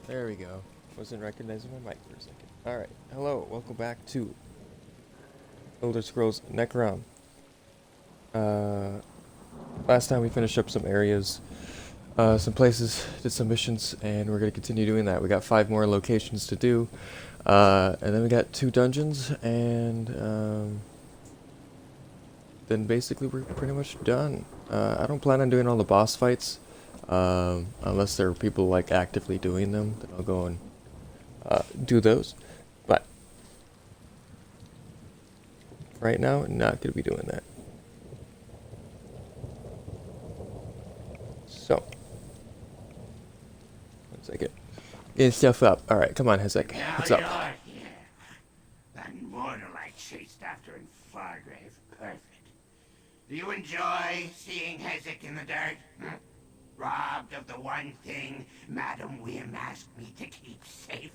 There we go. Wasn't recognizing my mic for a second. Alright, hello, welcome back to Elder Scrolls Necrom. Last time we finished up some areas, some places, did some missions, and we're going to continue doing that. We got 5 more locations to do, and then we got 2 dungeons, and then basically we're pretty much done. I don't plan on doing all the boss fights, unless there are people like actively doing them, then I'll go and do those. But right now, not going to be doing that. So, one second. Getting stuff up. Alright, come on, Hezek. What's up? You're here. That mortal I chased after in Fargrave. Perfect. Do you enjoy seeing Hezek in the dirt? Robbed of the one thing Madam Wim asked me to keep safe.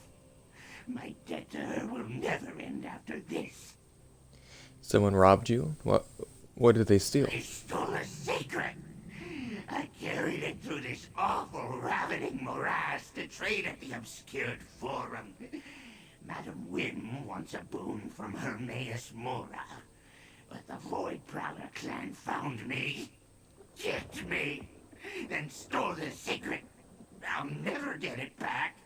My debt to her will never end after this. Someone robbed you? What did they steal? They stole a secret. I carried it through this awful, ravening morass to trade at the obscured forum. Madam Wim wants a boon from Hermaeus Mora. But the Void Prowler clan found me, kicked me, then stole the secret. I'll never get it back.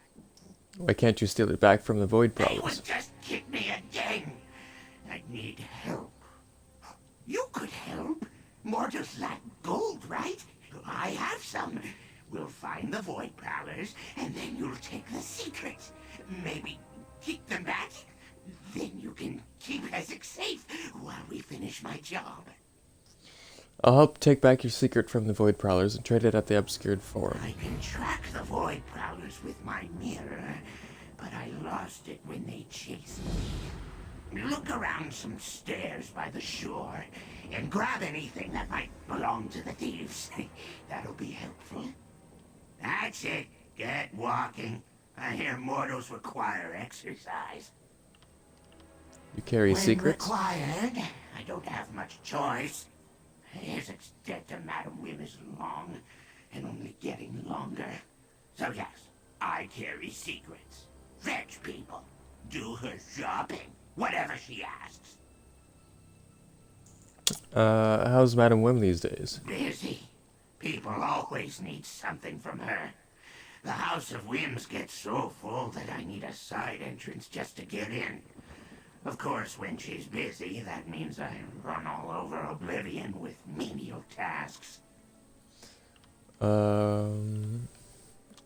Why can't you steal it back from the Void They Prowlers? would just kick me again. I need help. You could help. Mortals lack gold, right? I have some. We'll find the Void Prowlers, and then you'll take the secret. Maybe keep them back. Then you can keep Hezek safe while we finish my job. I'll help take back your secret from the Void Prowlers and trade it at the obscured forum. I can track the Void Prowlers with my mirror, but I lost it when they chased me. Look around some stairs by the shore and grab anything that might belong to the thieves. That'll be helpful. That's it. Get walking. I hear mortals require exercise. You carry When secrets? required, I don't have much choice. Hezek's debt to Madam Wim is long, and only getting longer. So yes, I carry secrets. Fetch people. Do her shopping. Whatever she asks. How's Madam Wim these days? Busy. People always need something from her. The House of Whims gets so full that I need a side entrance just to get in. Of course, when she's busy, that means I run all over Oblivion with menial tasks. Who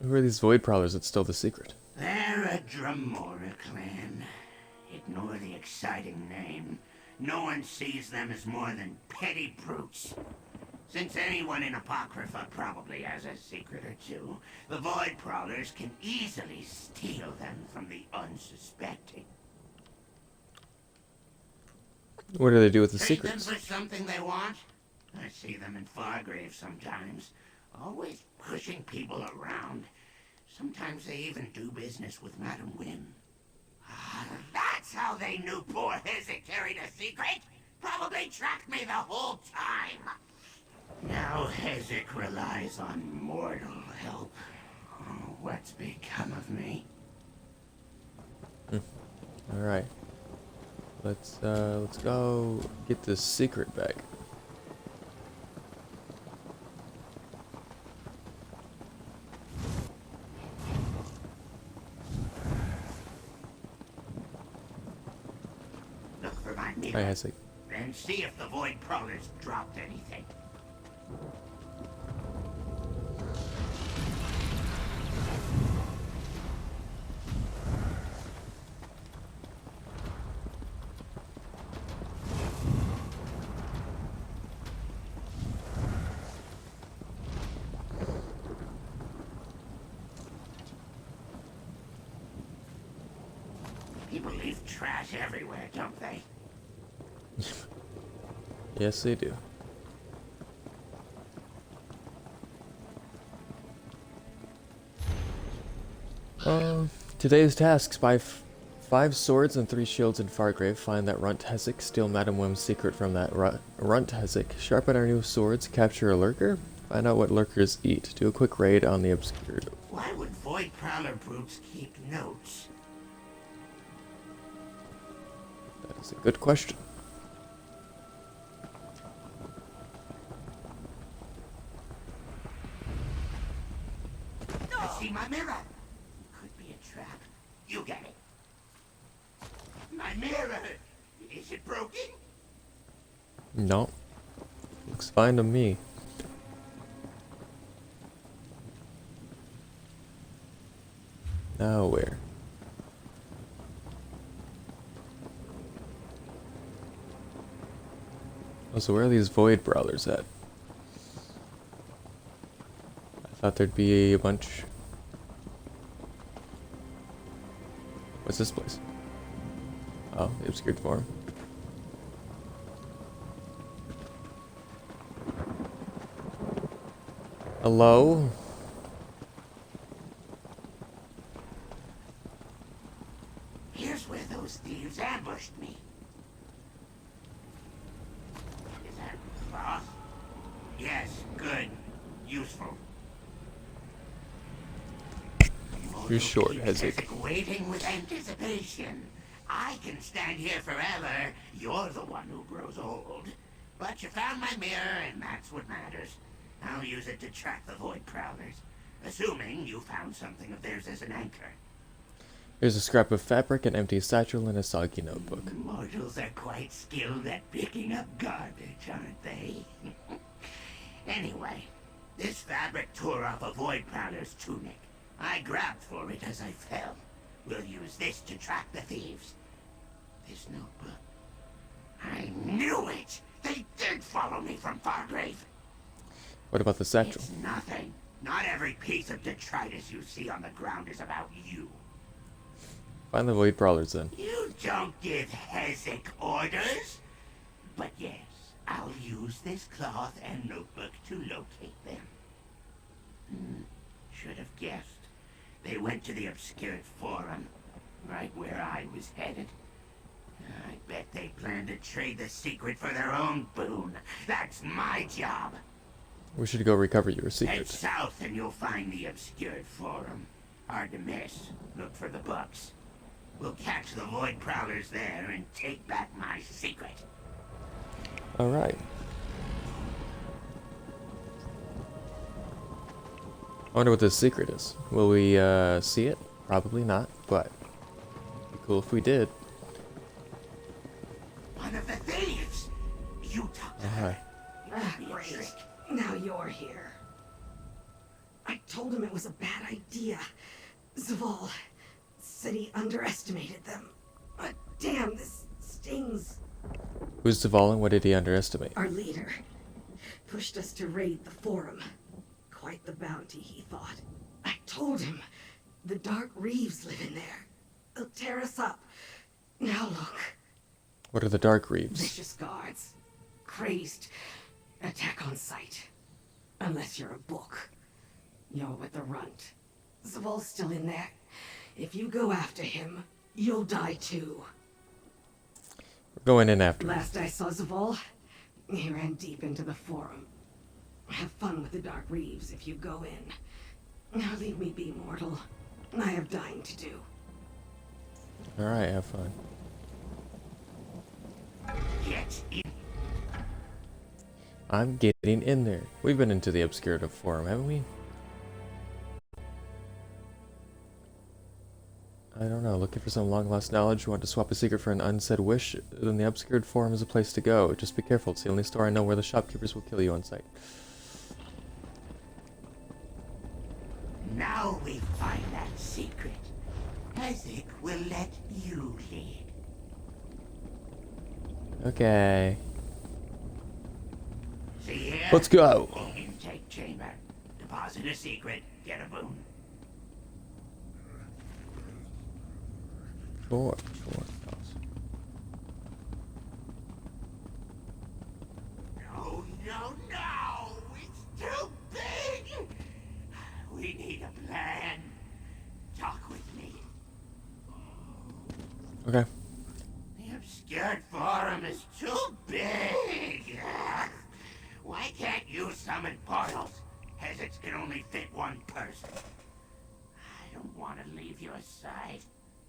are these Void Prowlers that stole the secret? They're a Dremora clan. Ignore the exciting name. No one sees them as more than petty brutes. Since anyone in Apocrypha probably has a secret or two, the Void Prowlers can easily steal them from the unsuspecting. What do they do with the Take them secrets? for something they want? I see them in Fargrave sometimes. Always pushing people around. Sometimes they even do business with Madam Wim. That's how they knew poor Hezek carried a secret. Probably tracked me the whole time. Now Hezek relies on mortal help. Oh, what's become of me? Alright. Let's go get this secret back. Look for my Hi, mirror. Hezek. And see if the Void Prowlers dropped anything. People leave trash everywhere, don't they? Yes, they do. Today's tasks: buy 5 swords and 3 shields in Fargrave. Find that Runt Hezek. Steal Madam Wim's secret from that Runt Hezek. Sharpen our new swords. Capture a lurker. Find out what lurkers eat. Do a quick raid on the obscured. Why would Void Prowler brutes keep notes? That is a good question. I see my mirror. Could be a trap. You get it. My mirror! Is it broken? No. Looks fine to me. Now where? Oh, so where are these void brawlers at? I thought there'd be a bunch. What's this place? Oh, the obscured form. Hello? Here's where those thieves ambushed me. Is that cloth? Yes, good. Useful. You're short, Keeps Hezek. Hezek waiting with anticipation. I can stand here forever. You're the one who grows old. But you found my mirror, and that's what matters. I'll use it to track the Void Prowlers. Assuming you found something of theirs as an anchor. Here's a scrap of fabric, an empty satchel, and a soggy notebook. Mortals are quite skilled at picking up garbage, aren't they? Anyway, this fabric tore off a Void Prowler's tunic. I grabbed for it as I fell. We'll use this to track the thieves. This notebook. I knew it! They did follow me from Fargrave. What about the satchel? It's nothing. Not every piece of detritus you see on the ground is about you. Find the void brawlers then. You don't give Hezek orders. But yes, I'll use this cloth and notebook to locate them. Should have guessed. They went to the Obscured Forum, right where I was headed. I bet they plan to trade the secret for their own boon. That's my job. We should go recover your Head secret. south and you'll find the Obscured Forum. Hard to miss. Look for the books. We'll catch the Void Prowlers there and take back my secret. Alright. I wonder what this secret is. Will we see it? Probably not, but it'd be cool if we did. One of the thieves! You talked to her. Be a Great. trick. Now you're here. I told him it was a bad idea. Zaval said he underestimated them. But damn, this stings. Who's Zaval and what did he underestimate? Our leader pushed us to raid the forum. Quite the bounty, he thought. I told him the Dark Reeves live in there. They'll tear us up. Now look. What are the Dark Reeves? Vicious guards. Crazed. Attack on sight. Unless you're a book. You're with the runt. Zaval's still in there. If you go after him, you'll die too. We're going in after him. Last I saw Zaval, he ran deep into the forum. Have fun with the Dark Reeves if you go in. Now leave me be, mortal. I have dying to do. Alright, have fun. Get in. I'm getting in there. We've been into the Obscurity Forum, haven't we? I don't know, looking for some long-lost knowledge, want to swap a secret for an unsaid wish, then the Obscured Forum is a place to go. Just be careful, it's the only store I know where the shopkeepers will kill you on sight. Now we find that secret. Hezek will let you lead. Okay. See here? Let's go! The intake chamber. Deposit a secret, get a boon. Sure. No, no, no! It's too big! We need a plan. Talk with me. Okay. The Obscured Forum is too big! Why can't you summon portals? Hezeks can only fit one person. don't want to leave your side.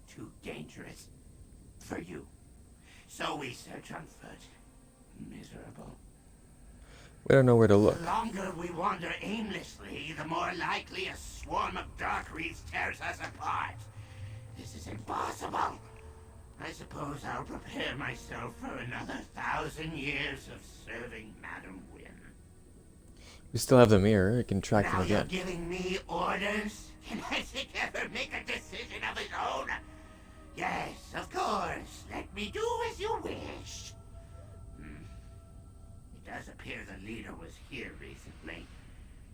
Too dangerous. For you. So we search on foot. Miserable. We don't know where to look. The longer we wander aimlessly, the more likely a swarm of dark reeds tears us apart. This is impossible. I suppose I'll prepare myself for another 1,000 years of serving Madam Wynn. We still have the mirror. It can track them Now you're again. giving me orders? Can Isaac ever make a decision of his own? Yes, of course. Let me do as you wish. It does appear the leader was here recently,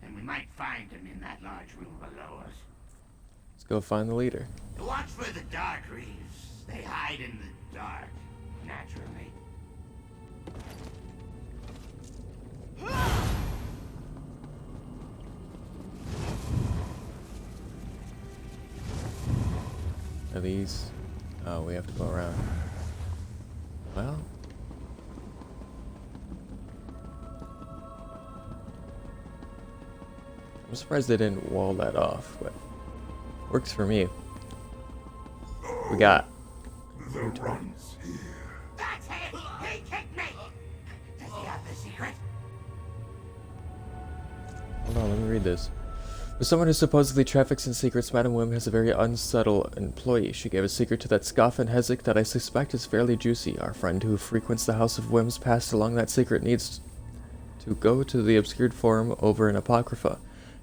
and we might find him in that large room below us. Let's go find the leader. Watch for the dark reeds. They hide in the dark, naturally. Are these? Oh, we have to go around. Well. I'm surprised they didn't wall that off, but works for me. We got. The runt's here. That's it! He kicked me! Does he have the secret? Hold on, let me read this. For someone who supposedly traffics in secrets, Madam Wim has a very unsubtle employee. She gave a secret to that scoff and Hezek that I suspect is fairly juicy. Our friend who frequents the House of Wims passed along that secret needs to go to the obscured forum over in Apocrypha.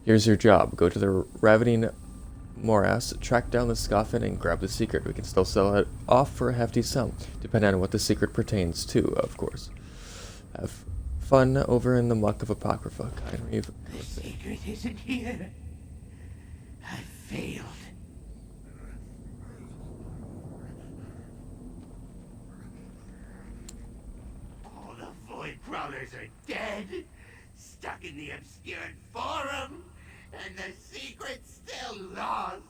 Here's your job. Go to the ravening morass, track down the scoffin, and grab the secret. We can still sell it off for a hefty sum, depending on what the secret pertains to, of course. Have fun over in the muck of Apocrypha. Kind reeve. The secret isn't here. I failed. All the void crawlers are dead, stuck in the obscured forum, and the secret's still lost.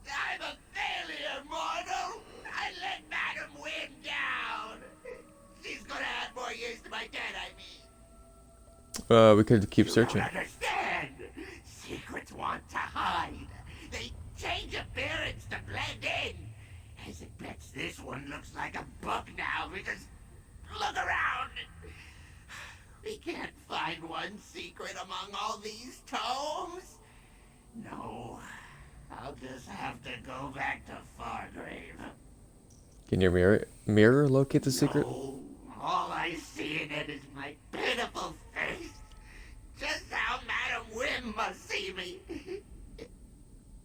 I'm a failure, mortal. I let Madam Wynn down. She's gonna add more years to my debt, I mean. We could keep searching. You don't understand. Secrets want to hide. They change appearance to blend in. As it bets this one looks like a book now because look around. We can't find one secret among all these tomes. No, I'll just have to go back to Fargrave. Can your mirror locate the secret? No, all I see in it is my pitiful face. Just how Madam Wim must see me.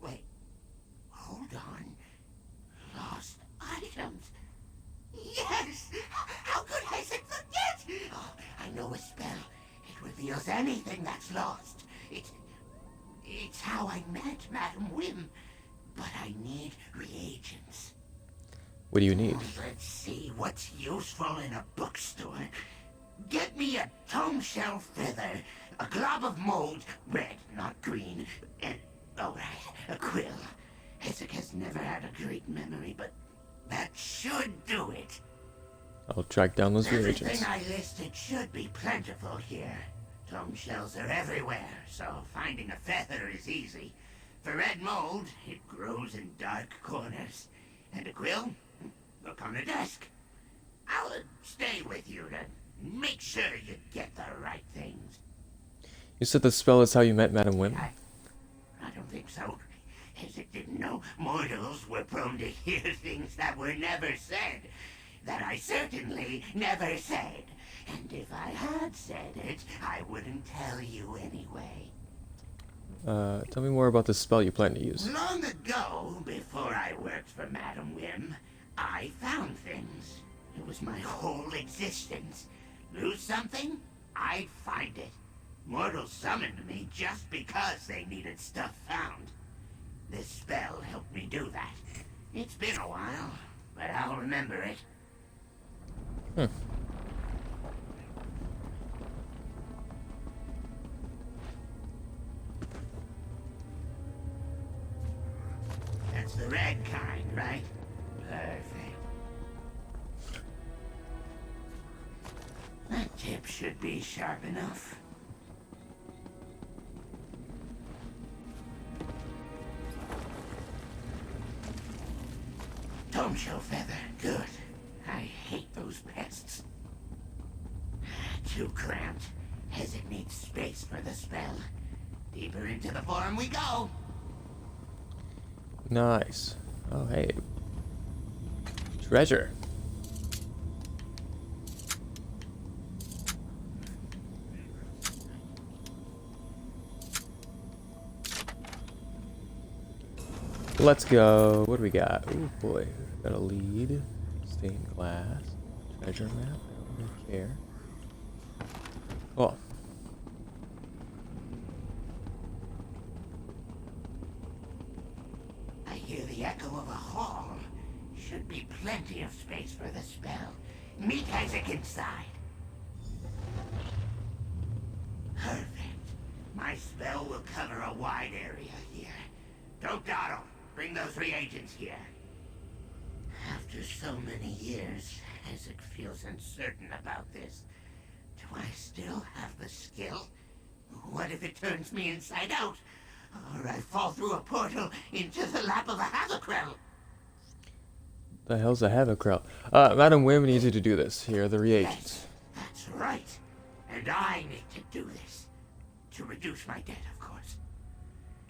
Wait, hold on. Lost items. Yes! How could Isaac forget? Oh, I know a spell. It reveals anything that's lost. It's how I met Madam Wim. But I need reagents. What do you need? Let's see what's useful in a bookstore. Get me a tome shell feather, a glob of mold, red, not green, and, oh right, a quill. Isaac has never had a great memory, but that should do it. I'll track down those reagents. Everything I listed should be plentiful here. Tome shells are everywhere, so finding a feather is easy. For red mold, it grows in dark corners. And a quill? Look on the desk. I'll stay with you to make sure you get the right things. You said the spell is how you met Madam Wim? I don't think so. Isaac didn't know mortals were prone to hear things that were never said. That I certainly never said. And if I had said it, I wouldn't tell you anyway. Tell me more about the spell you plan to use. Long ago, before I worked for Madam Wim, I found things. It was my whole existence. Lose something, I'd find it. Mortals summoned me just because they needed stuff found. This spell helped me do that. It's been a while, but I'll remember it. That's the red kind, right? Perfect. That tip should be sharp enough. bombshell feather. Good. I hate those pests. Too cramped. Hezek needs space for the spell. Deeper into the form we go. Nice. Oh, hey. Treasure. Let's go. What do we got? Oh boy. Got a lead. Stained glass. Treasure map. I don't really care. Oh. I hear the echo of a hall. Should be plenty of space for the spell. Meet Hezek inside. Perfect. My spell will cover a wide area here. Don't dawdle. Bring those reagents here. After so many years, Hezek feels uncertain about this. Do I still have the skill? What if it turns me inside out? Or I fall through a portal into the lap of a Haverkrell? The hell's a Haverkrell? Madam Wim needs you to do this. Here are the reagents. Yes, that's right. And I need to do this. To reduce my debt, of course.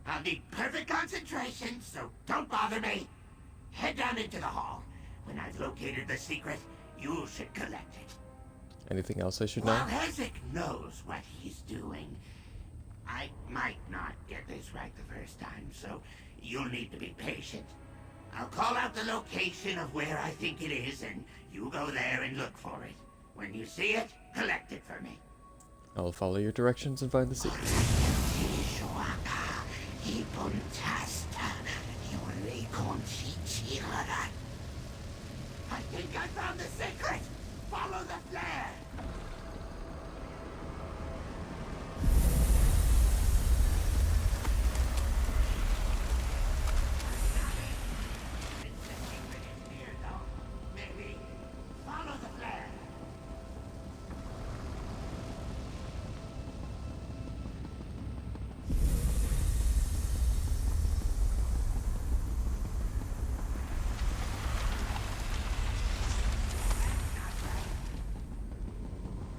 I'll need perfect concentration, so don't bother me. Head down into the hall. When I've located the secret, you should collect it. Anything else I should know? While Hezek knows what he's doing, I might not get this right the first time, so you'll need to be patient. I'll call out the location of where I think it is, and you go there and look for it. When you see it, collect it for me. I'll follow your directions and find the secret. I think I found the secret! Follow the flare! Maybe follow the flare.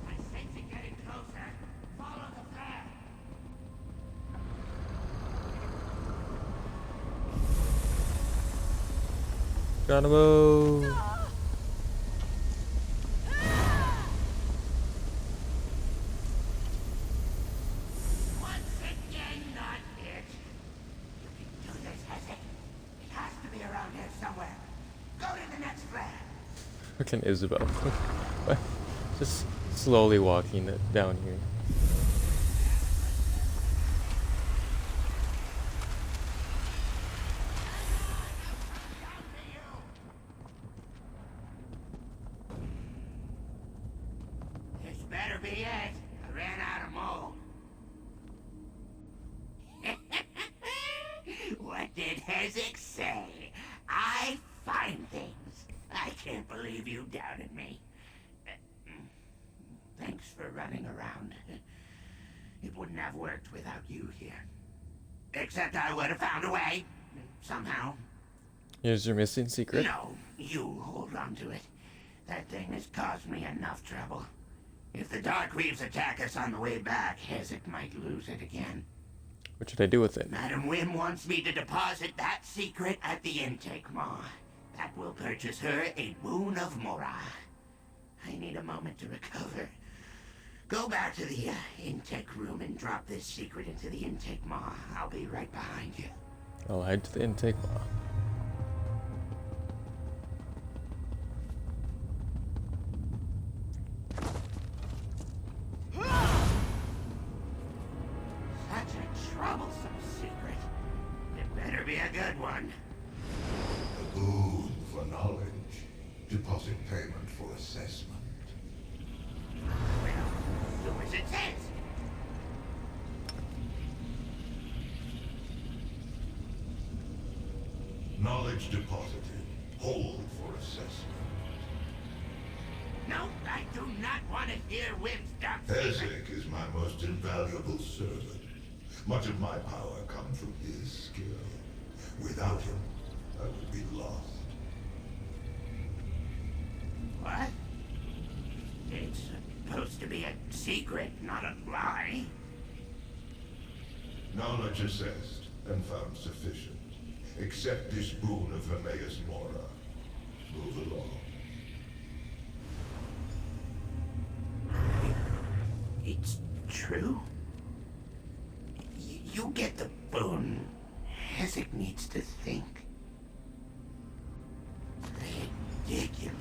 I sense it getting closer. Follow the flare. Geronimo! Once again, not it. You can do this, Hezek. It has to be around here somewhere. Go to the next flare. Fucking Isabel. Just slowly walking it down here. Down to you. This better be it. I ran out of mold. What did Hezek say? I find things. I can't believe you doubted me. Thanks for running around. It wouldn't have worked without you here. Except I would have found a way. Somehow. Here's your missing secret. No, you hold on to it. That thing has caused me enough trouble. If the Dark Reaves attack us on the way back, Hezek might lose it again. What should I do with it? Madam Wim wants me to deposit that secret at the intake maw. That will purchase her a boon of Mora. I need a moment to recover. Go back to the intake room and drop this secret into the intake maw. I'll be right behind you. I'll head to the intake maw. Such a troublesome secret. It better be a good one. A boon for knowledge. Deposit payment for assessment. Well, do as it says. Knowledge deposited. Hold for assessment. No, I do not want to hear Wim's dumb secret. Hezek is my most invaluable servant. Much of my power comes from his skill. Without him, I would be lost. What? It's supposed to be a secret, not a lie. Knowledge assessed and found sufficient. Accept this boon of Hermaeus Mora. Move along. It's true? You get the boon. Hezek needs to think. Ridiculous.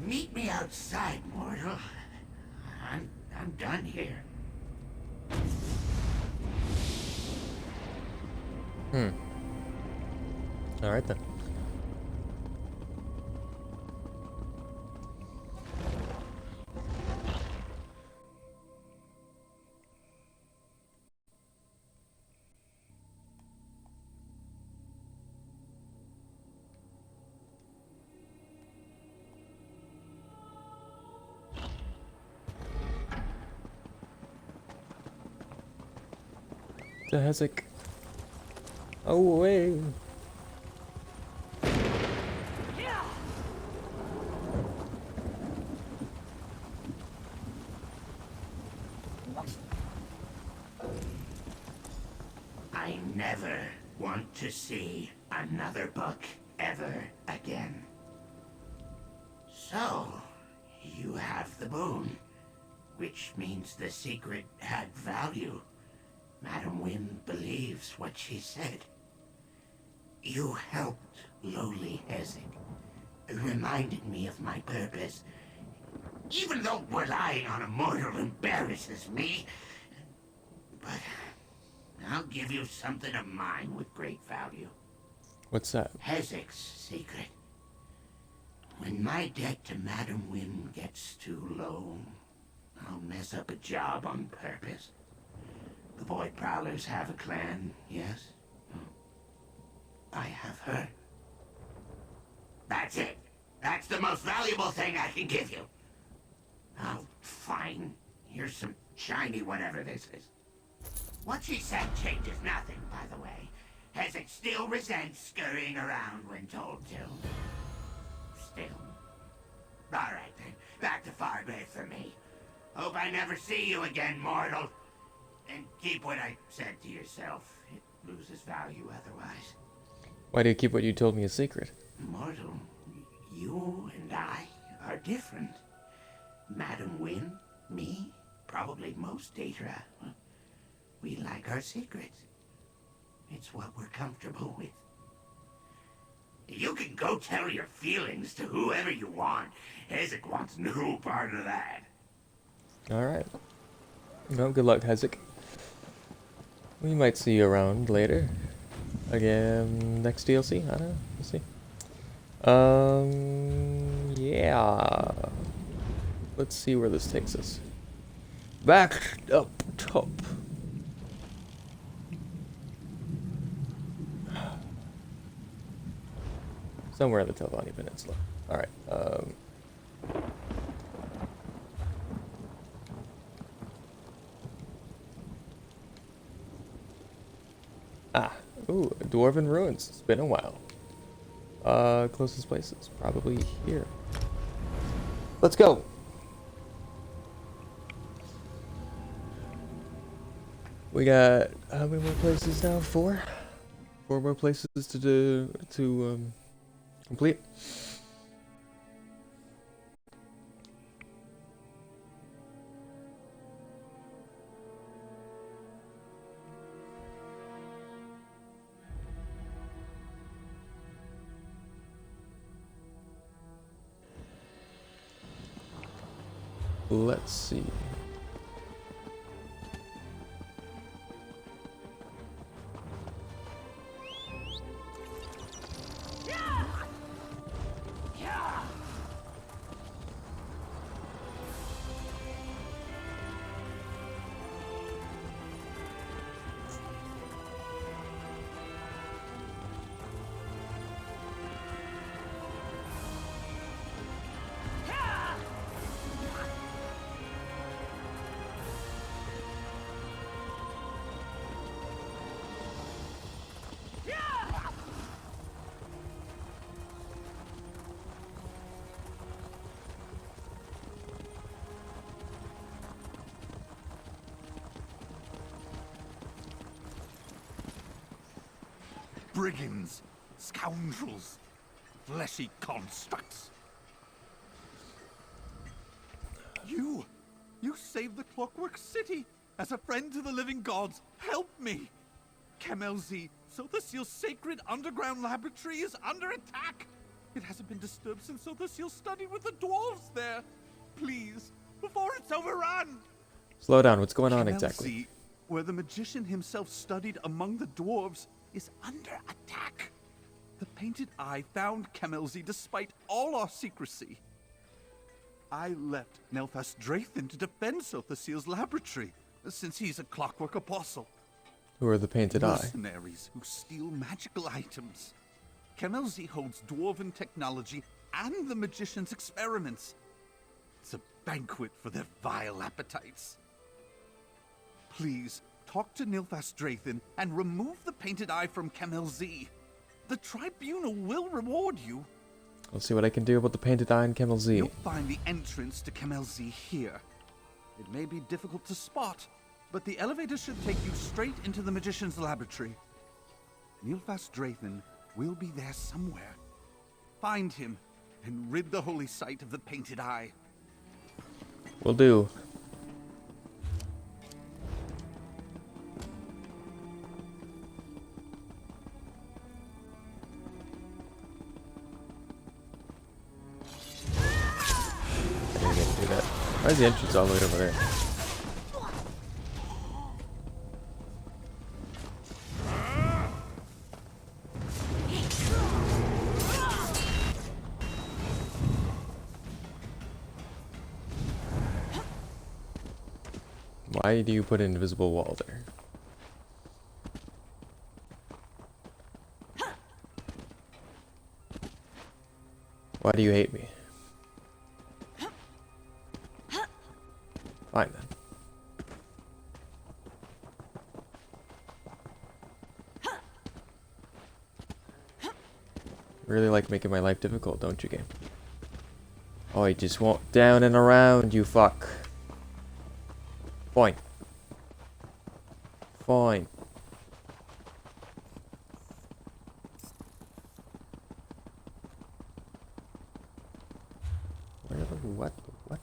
Meet me outside, mortal. I'm done here. Alright then. The Hezek. Away. I never want to see another book ever again. So, you have the boon, which means the secret had value. Madam Wynn believes what she said. You helped lowly Hezek. Reminded me of my purpose. Even though relying on a mortal embarrasses me. But I'll give you something of mine with great value. What's that? Hezek's secret. When my debt to Madam Wynn gets too low, I'll mess up a job on purpose. The Void Prowlers have a clan, yes? I have her. That's it. That's the most valuable thing I can give you. Oh, fine. Here's some shiny whatever this is. What she said changes nothing, by the way. Hezek still resents scurrying around when told to. Still. Alright then, back to Fargrave for me. Hope I never see you again, mortal. And keep what I said to yourself. It loses value otherwise. Why do you keep what you told me a secret? Mortal, you and I are different. Madam Wynn, me, probably most Daedra. We like our secrets. It's what we're comfortable with. You can go tell your feelings to whoever you want. Hezek wants no part of that. Alright. Well, good luck, Hezek. We might see you around later. Again, next DLC? I don't know. We'll see. Yeah. Let's see where this takes us. Back up top. Somewhere in the Telvanni Peninsula. Alright, ooh, Dwarven Ruins. It's been a while. Closest places, probably here. Let's go! We got, how many more places now? 4? 4 more places to do, complete. Let's see. brigands, scoundrels, fleshy constructs. You saved the Clockwork City. As a friend to the living gods, help me. Kemelzi, Sothasil's sacred underground laboratory is under attack. It hasn't been disturbed since Sothasil studied with the dwarves there. Please, before it's overrun. Slow down, what's going on exactly? Kemelzi, where the magician himself studied among the dwarves, is under attack. The Painted Eye found Kemelzi despite all our secrecy. I left Nelthas Drathan to defend Sothasil's laboratory, since he's a clockwork apostle. Who are the Painted Eye? Mercenaries who steal magical items. Kemelzi holds dwarven technology and the magician's experiments. It's a banquet for their vile appetites. Please, talk to Nilthas Drathan and remove the Painted Eye from Kemelzi. The Tribunal will reward you. Let's see what I can do about the Painted Eye and Kemelzi. You'll find the entrance to Kemelzi here. It may be difficult to spot, but the elevator should take you straight into the magician's laboratory. Nilthas Drathan will be there somewhere. Find him and rid the holy site of the Painted Eye. Will do. I didn't do that. Why is the entrance all the way over there? Why do you put an invisible wall there? Why do you hate me? Fine then. Really like making my life difficult, don't you, game? Oh, you just want down and around, you fuck. Fine. Fine. Where the what? What?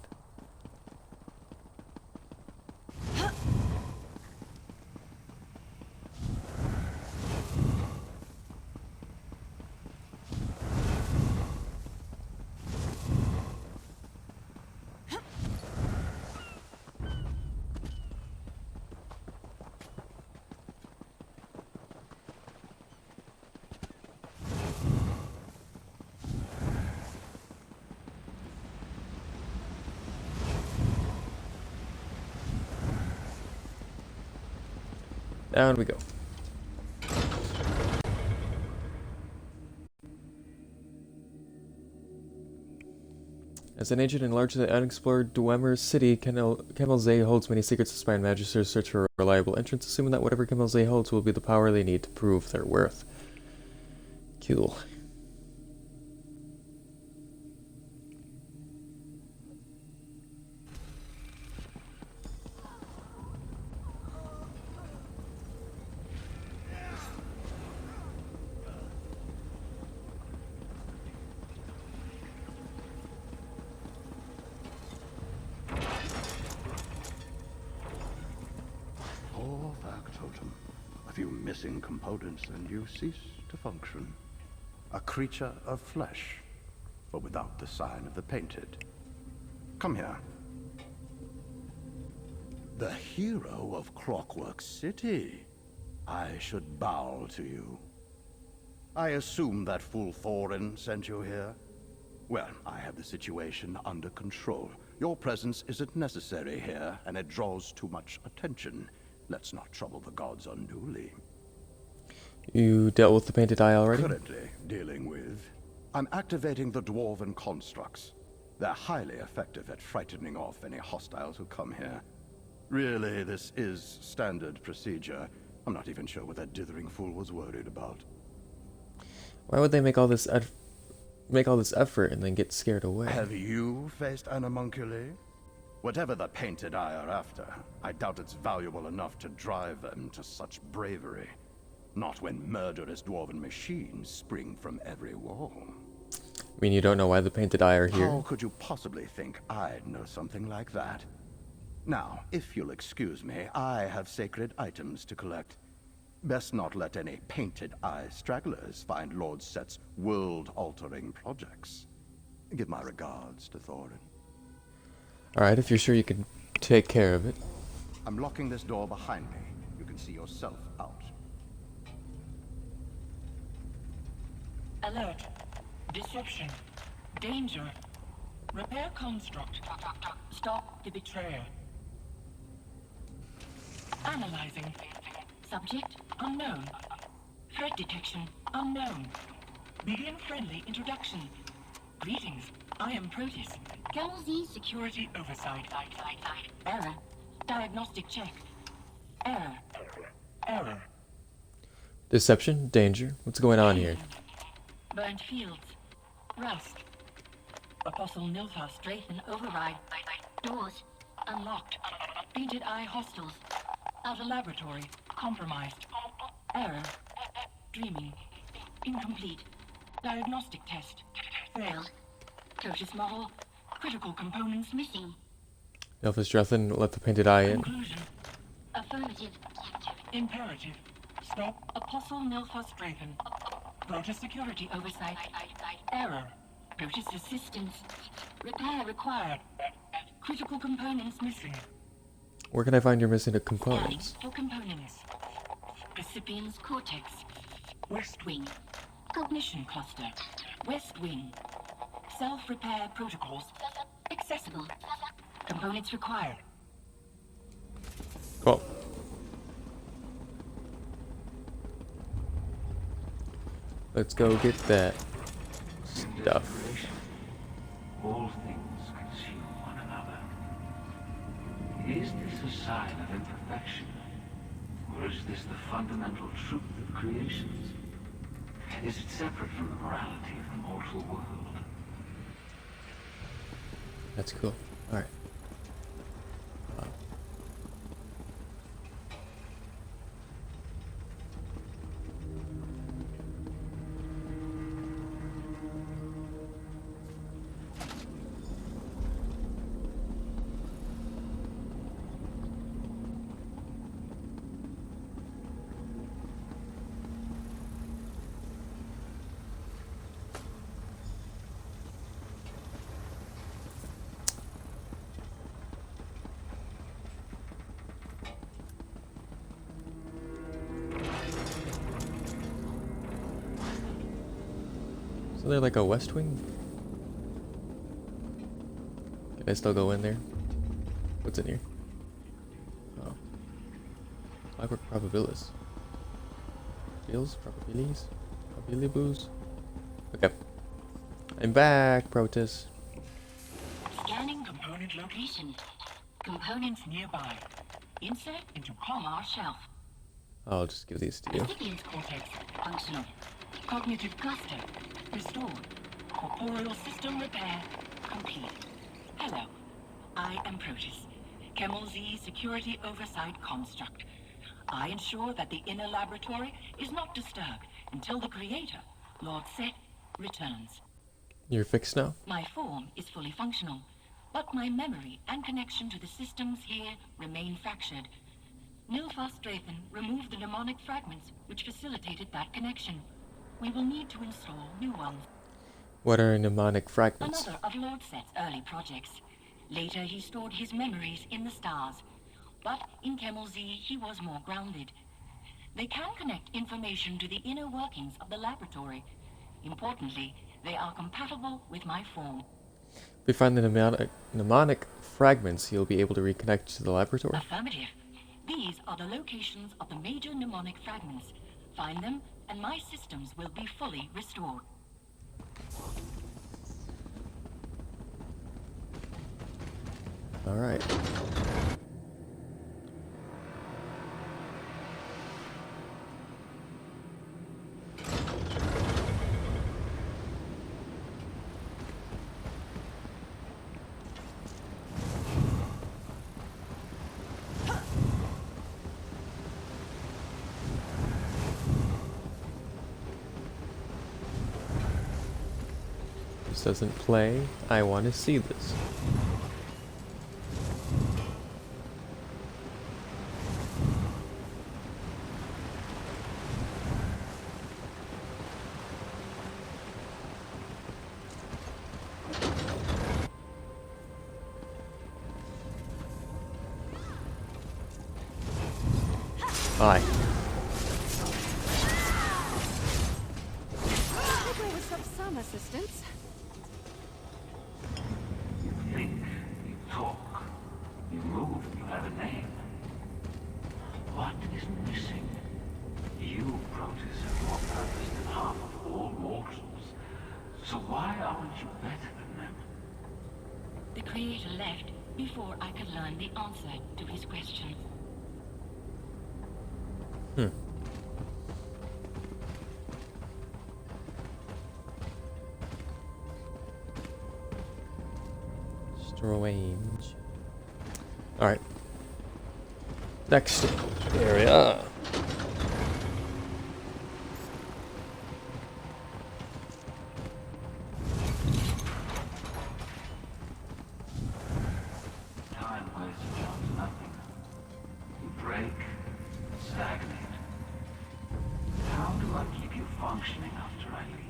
Down we go. As an ancient and largely unexplored Dwemer city, Kemelze holds many secrets. Aspiring magisters search for a reliable entrance, assuming that whatever Kemelze holds will be the power they need to prove their worth. Cool. Poor factotum. A few missing components and you cease to function. A creature of flesh, but without the sign of the painted. Come here. The hero of Clockwork City. I should bow to you. I assume that fool Thorin sent you here? Well, I have the situation under control. Your presence isn't necessary here, and it draws too much attention. Let's not trouble the gods unduly. You dealt with the Painted Eye already? Currently dealing with... I'm activating the dwarven constructs. They're highly effective at frightening off any hostiles who come here. Really, this is standard procedure. I'm not even sure what that dithering fool was worried about. Why would they make all this effort and then get scared away? Have you faced an homunculi? Whatever the Painted Eye are after, I doubt it's valuable enough to drive them to such bravery. Not when murderous dwarven machines spring from every wall. I mean, you don't know why the Painted Eye are here? How could you possibly think I'd know something like that? Now, if you'll excuse me, I have sacred items to collect. Best not let any Painted Eye stragglers find Lord Set's world-altering projects. Give my regards to Thorin. Alright, if you're sure you can take care of it. I'm locking this door behind me. You can see yourself out. Alert. Deception. Danger. Repair construct. Stop the betrayer. Analyzing. Subject unknown. Threat detection unknown. Begin friendly introduction. Greetings. I am Proteus. Galaxy Security Oversight. Error. Diagnostic check. Error. Error. Deception? Danger? What's going on here? Burnt fields. Rust. Apostle Nilfar Straithen override. Doors unlocked. Painted Eye hostiles. Outer laboratory compromised. Error. Dreaming. Incomplete. Diagnostic test. Failed. Totus model. Critical components missing. Nelphus Drethin let the Painted Eye in. Conclusion. Affirmative. Imperative. Stop. Apostle Nilfar Straithen. Proto security oversight. Error. Protus assistance. Repair required. Critical components missing. Where can I find your missing Scanning components? for components. Recipient's cortex. West wing. Cognition cluster. West wing. Self-repair protocols. Accessible. Components required. Cool. Let's go get that stuff. All things consume one another. Is this a sign of imperfection? Or is this the fundamental truth of creations? Is it separate from the morality of the mortal world? That's cool. Alright. So they're like a west wing? Can I still go in there? What's in here? Oh. Clockwork probabilis. Skills? Probabilities? Probabilibus? Okay. I'm back, Protus. Scanning component location. Components nearby. Insert into Palmar shelf. I'll just give these to you. Recipient's cortex functional. Cognitive cluster restored. Corporeal system repair complete. Hello, I am Proteus, Camel Z Security Oversight Construct. I ensure that the inner laboratory is not disturbed until the creator, Lord Set, returns. You're fixed now? My form is fully functional, but my memory and connection to the systems here remain fractured. Nilfar Straithen removed the mnemonic fragments which facilitated that connection. We will need to install new ones. What are mnemonic fragments? Another of Lord Set's early projects. Later he stored his memories in the stars. But in Camel Z he was more grounded. They can connect information to the inner workings of the laboratory. Importantly, they are compatible with my form. If we find the mnemonic fragments, you'll be able to reconnect to the laboratory? Affirmative. These are the locations of the major mnemonic fragments. Find them, and my systems will be fully restored. Alright. This doesn't play. I want to see this. Bye. Could with some assistance. You think, you talk, you move, you have a name. What is missing? You, Proteus, have more purpose than half of all mortals. So why aren't you better than them? The Creator left before I could learn the answer to his question. Strange. Alright. Next area. Time wastes on nothing. You break, stagnate. How do I keep you functioning after I leave?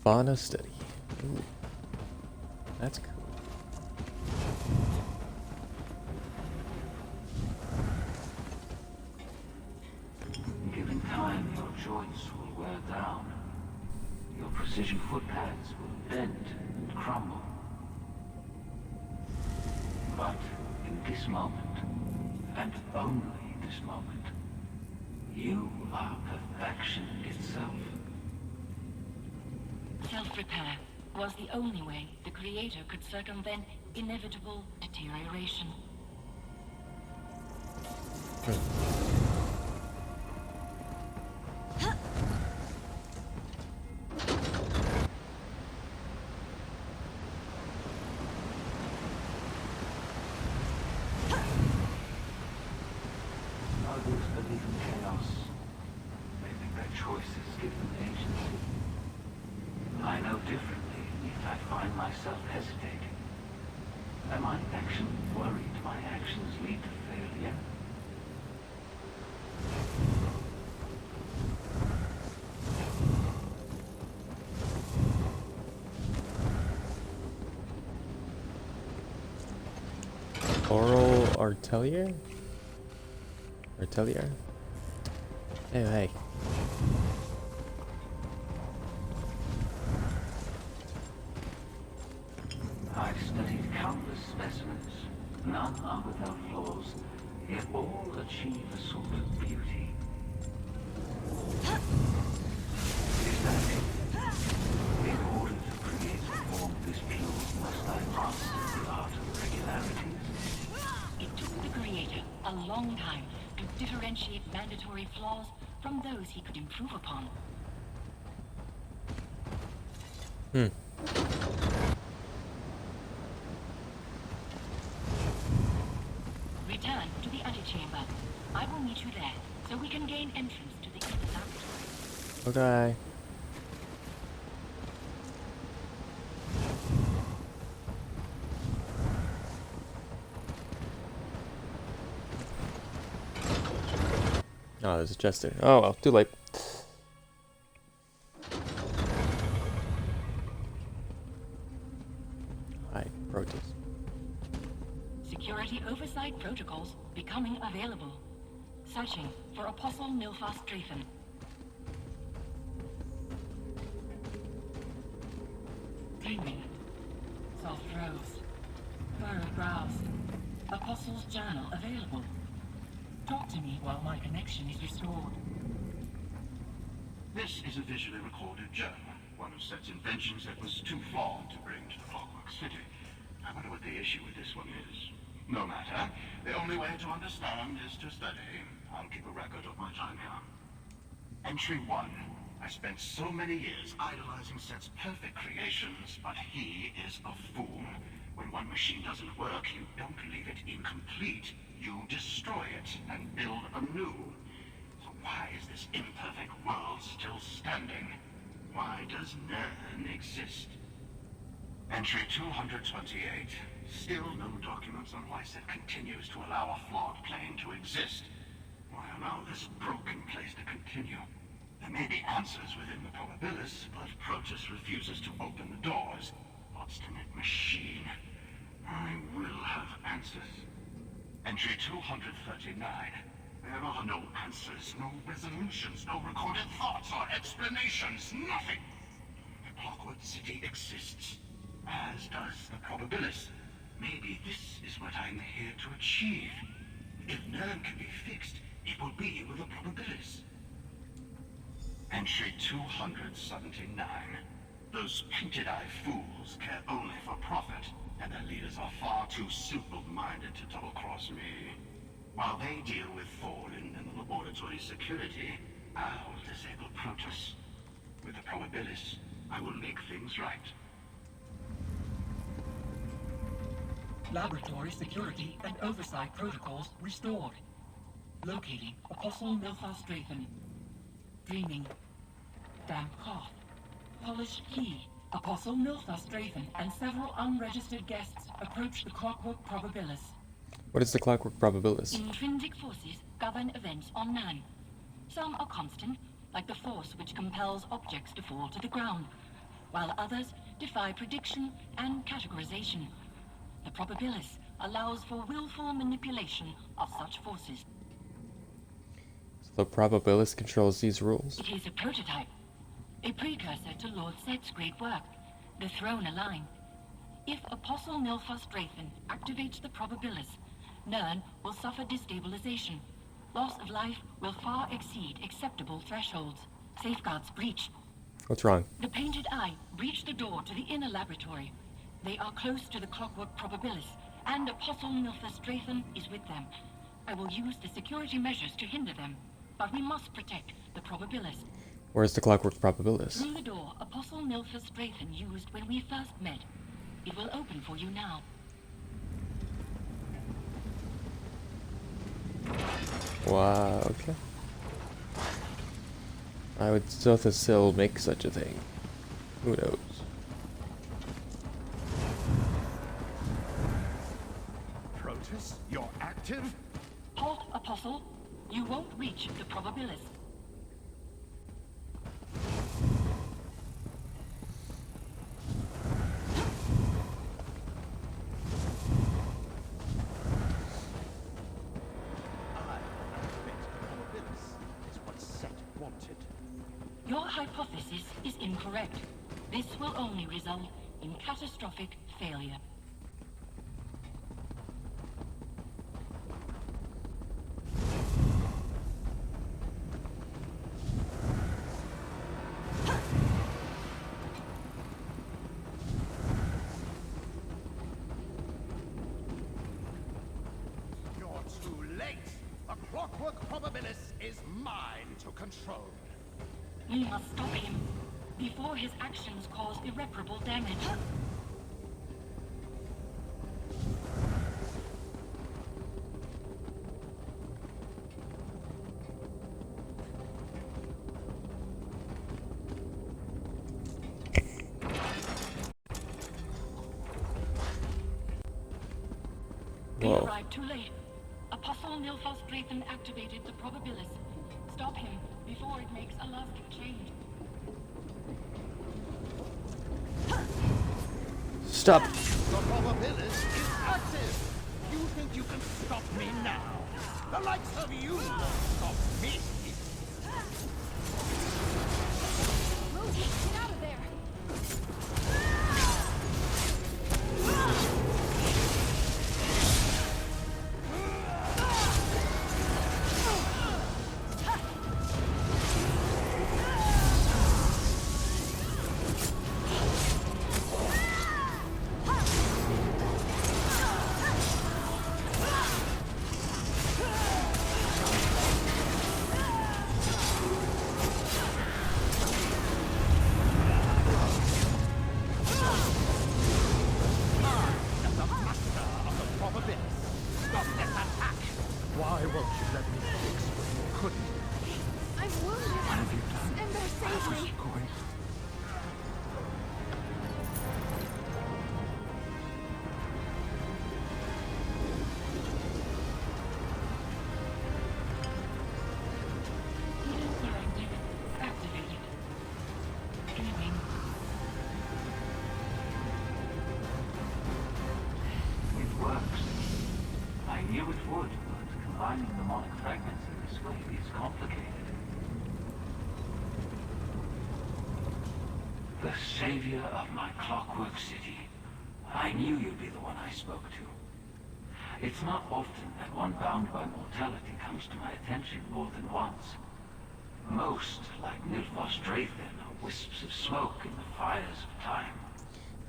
Fauna study. Ooh. That's cool. Given time, your joints will wear down. Your precision footpads will bend and crumble. But in this moment, and only this moment, you are perfection itself. Self-repair was the only way the Creator could circumvent inevitable deterioration. Others believe in chaos. They think their choices give them agency. I know differently, yet I find myself hesitating. Am I actually worried my actions lead to failure? Oral Artelier? Artelier? Hey, hey. I've studied countless specimens. None are without flaws, yet all achieve a sort of beauty. Is that it? In order to create a form this pure, must I master the art of regularities? It took the Creator a long time to differentiate mandatory flaws from those he could improve upon. Return to the antechamber. I will meet you there, so we can gain entrance to the inner laboratory. Okay. Oh, there's a chest there. Oh well, too late. Hi, Proteus. Security oversight protocols becoming available. Searching for Apostle Nilfas Drafen. Dreaming. Soft rose. Furrowed brows. Apostle's journal available. Talk to me while my connection is restored. This is a visually recorded journal, one of Set's inventions that was too flawed to bring to the Clockwork City. I wonder what the issue with this one is. No matter. The only way to understand is to study. I'll keep a record of my time here. Entry 1. I spent so many years idolizing Set's perfect creations, but he is a fool. When one machine doesn't work, you don't leave it incomplete. You destroy it and build a new. So why is this imperfect world still standing? Why does Nern exist? Entry 228. Still no documents on why Set continues to allow a flawed plane to exist. Why allow this broken place to continue? There may be answers within the probabilis, but Protus refuses to open the doors. Obstinate machine. I will have answers. Entry 239. There are no answers, no resolutions, no recorded thoughts or explanations, nothing. The Clockwork City exists, as does the probabilis. Maybe this is what I'm here to achieve. If Nern can be fixed, it will be with the probabilis. Entry 279. Those painted-eye fools care only for profit, and their leaders are far too simple-minded to double-cross me. While they deal with Thorlin and the laboratory security, I'll disable Protus. With the probabilis, I will make things right. Laboratory security and oversight protocols restored. Locating Apostle Milthar Strathen. Dreaming. Damp cough. Polished key. Apostle Milthar Strathen and several unregistered guests approach the Clockwork Probabilis. What is the Clockwork Probabilis? Intrinsic forces govern events on Nan. Some are constant, like the force which compels objects to fall to the ground, while others defy prediction and categorization. The Probabilis allows for willful manipulation of such forces. So the Probabilis controls these rules? It is a prototype, a precursor to Lord Set's great work, the Throne Align. If Apostle Milthar Strathen activates the Probabilis, Nern will suffer destabilization. Loss of life will far exceed acceptable thresholds. Safeguards breached. What's wrong? The Painted Eye breached the door to the inner laboratory. They are close to the Clockwork Probabilis, and Apostle Milthar Strathen is with them. I will use the security measures to hinder them, but we must protect the Probabilis. Where's the Clockwork Probabilis? Through the door Apostle Milthar Strathen used when we first met. It will open for you now. Wow, okay. I would still make such a thing. Who knows? Protus, you're active? Halt, Apostle. You won't reach the Probabilis. Your hypothesis is incorrect. This will only result in catastrophic failure. You're too late. The Clockwork Probabilis is mine to control. We must stop him before his actions cause irreparable damage. We Whoa. arrived too late. Apostle Milthar Strathen activated the Probabilis. Stop him before it makes a lasting change. Stop! The Probabilis is active. You think you can stop me now? The likes of you won't stop me. Rosie, get out of there! is complicated. The savior of my clockwork city. I knew you'd be the one I spoke to. It's not often that one bound by mortality comes to my attention more than once. Most, like Nilfos Drathan, are wisps of smoke in the fires of time.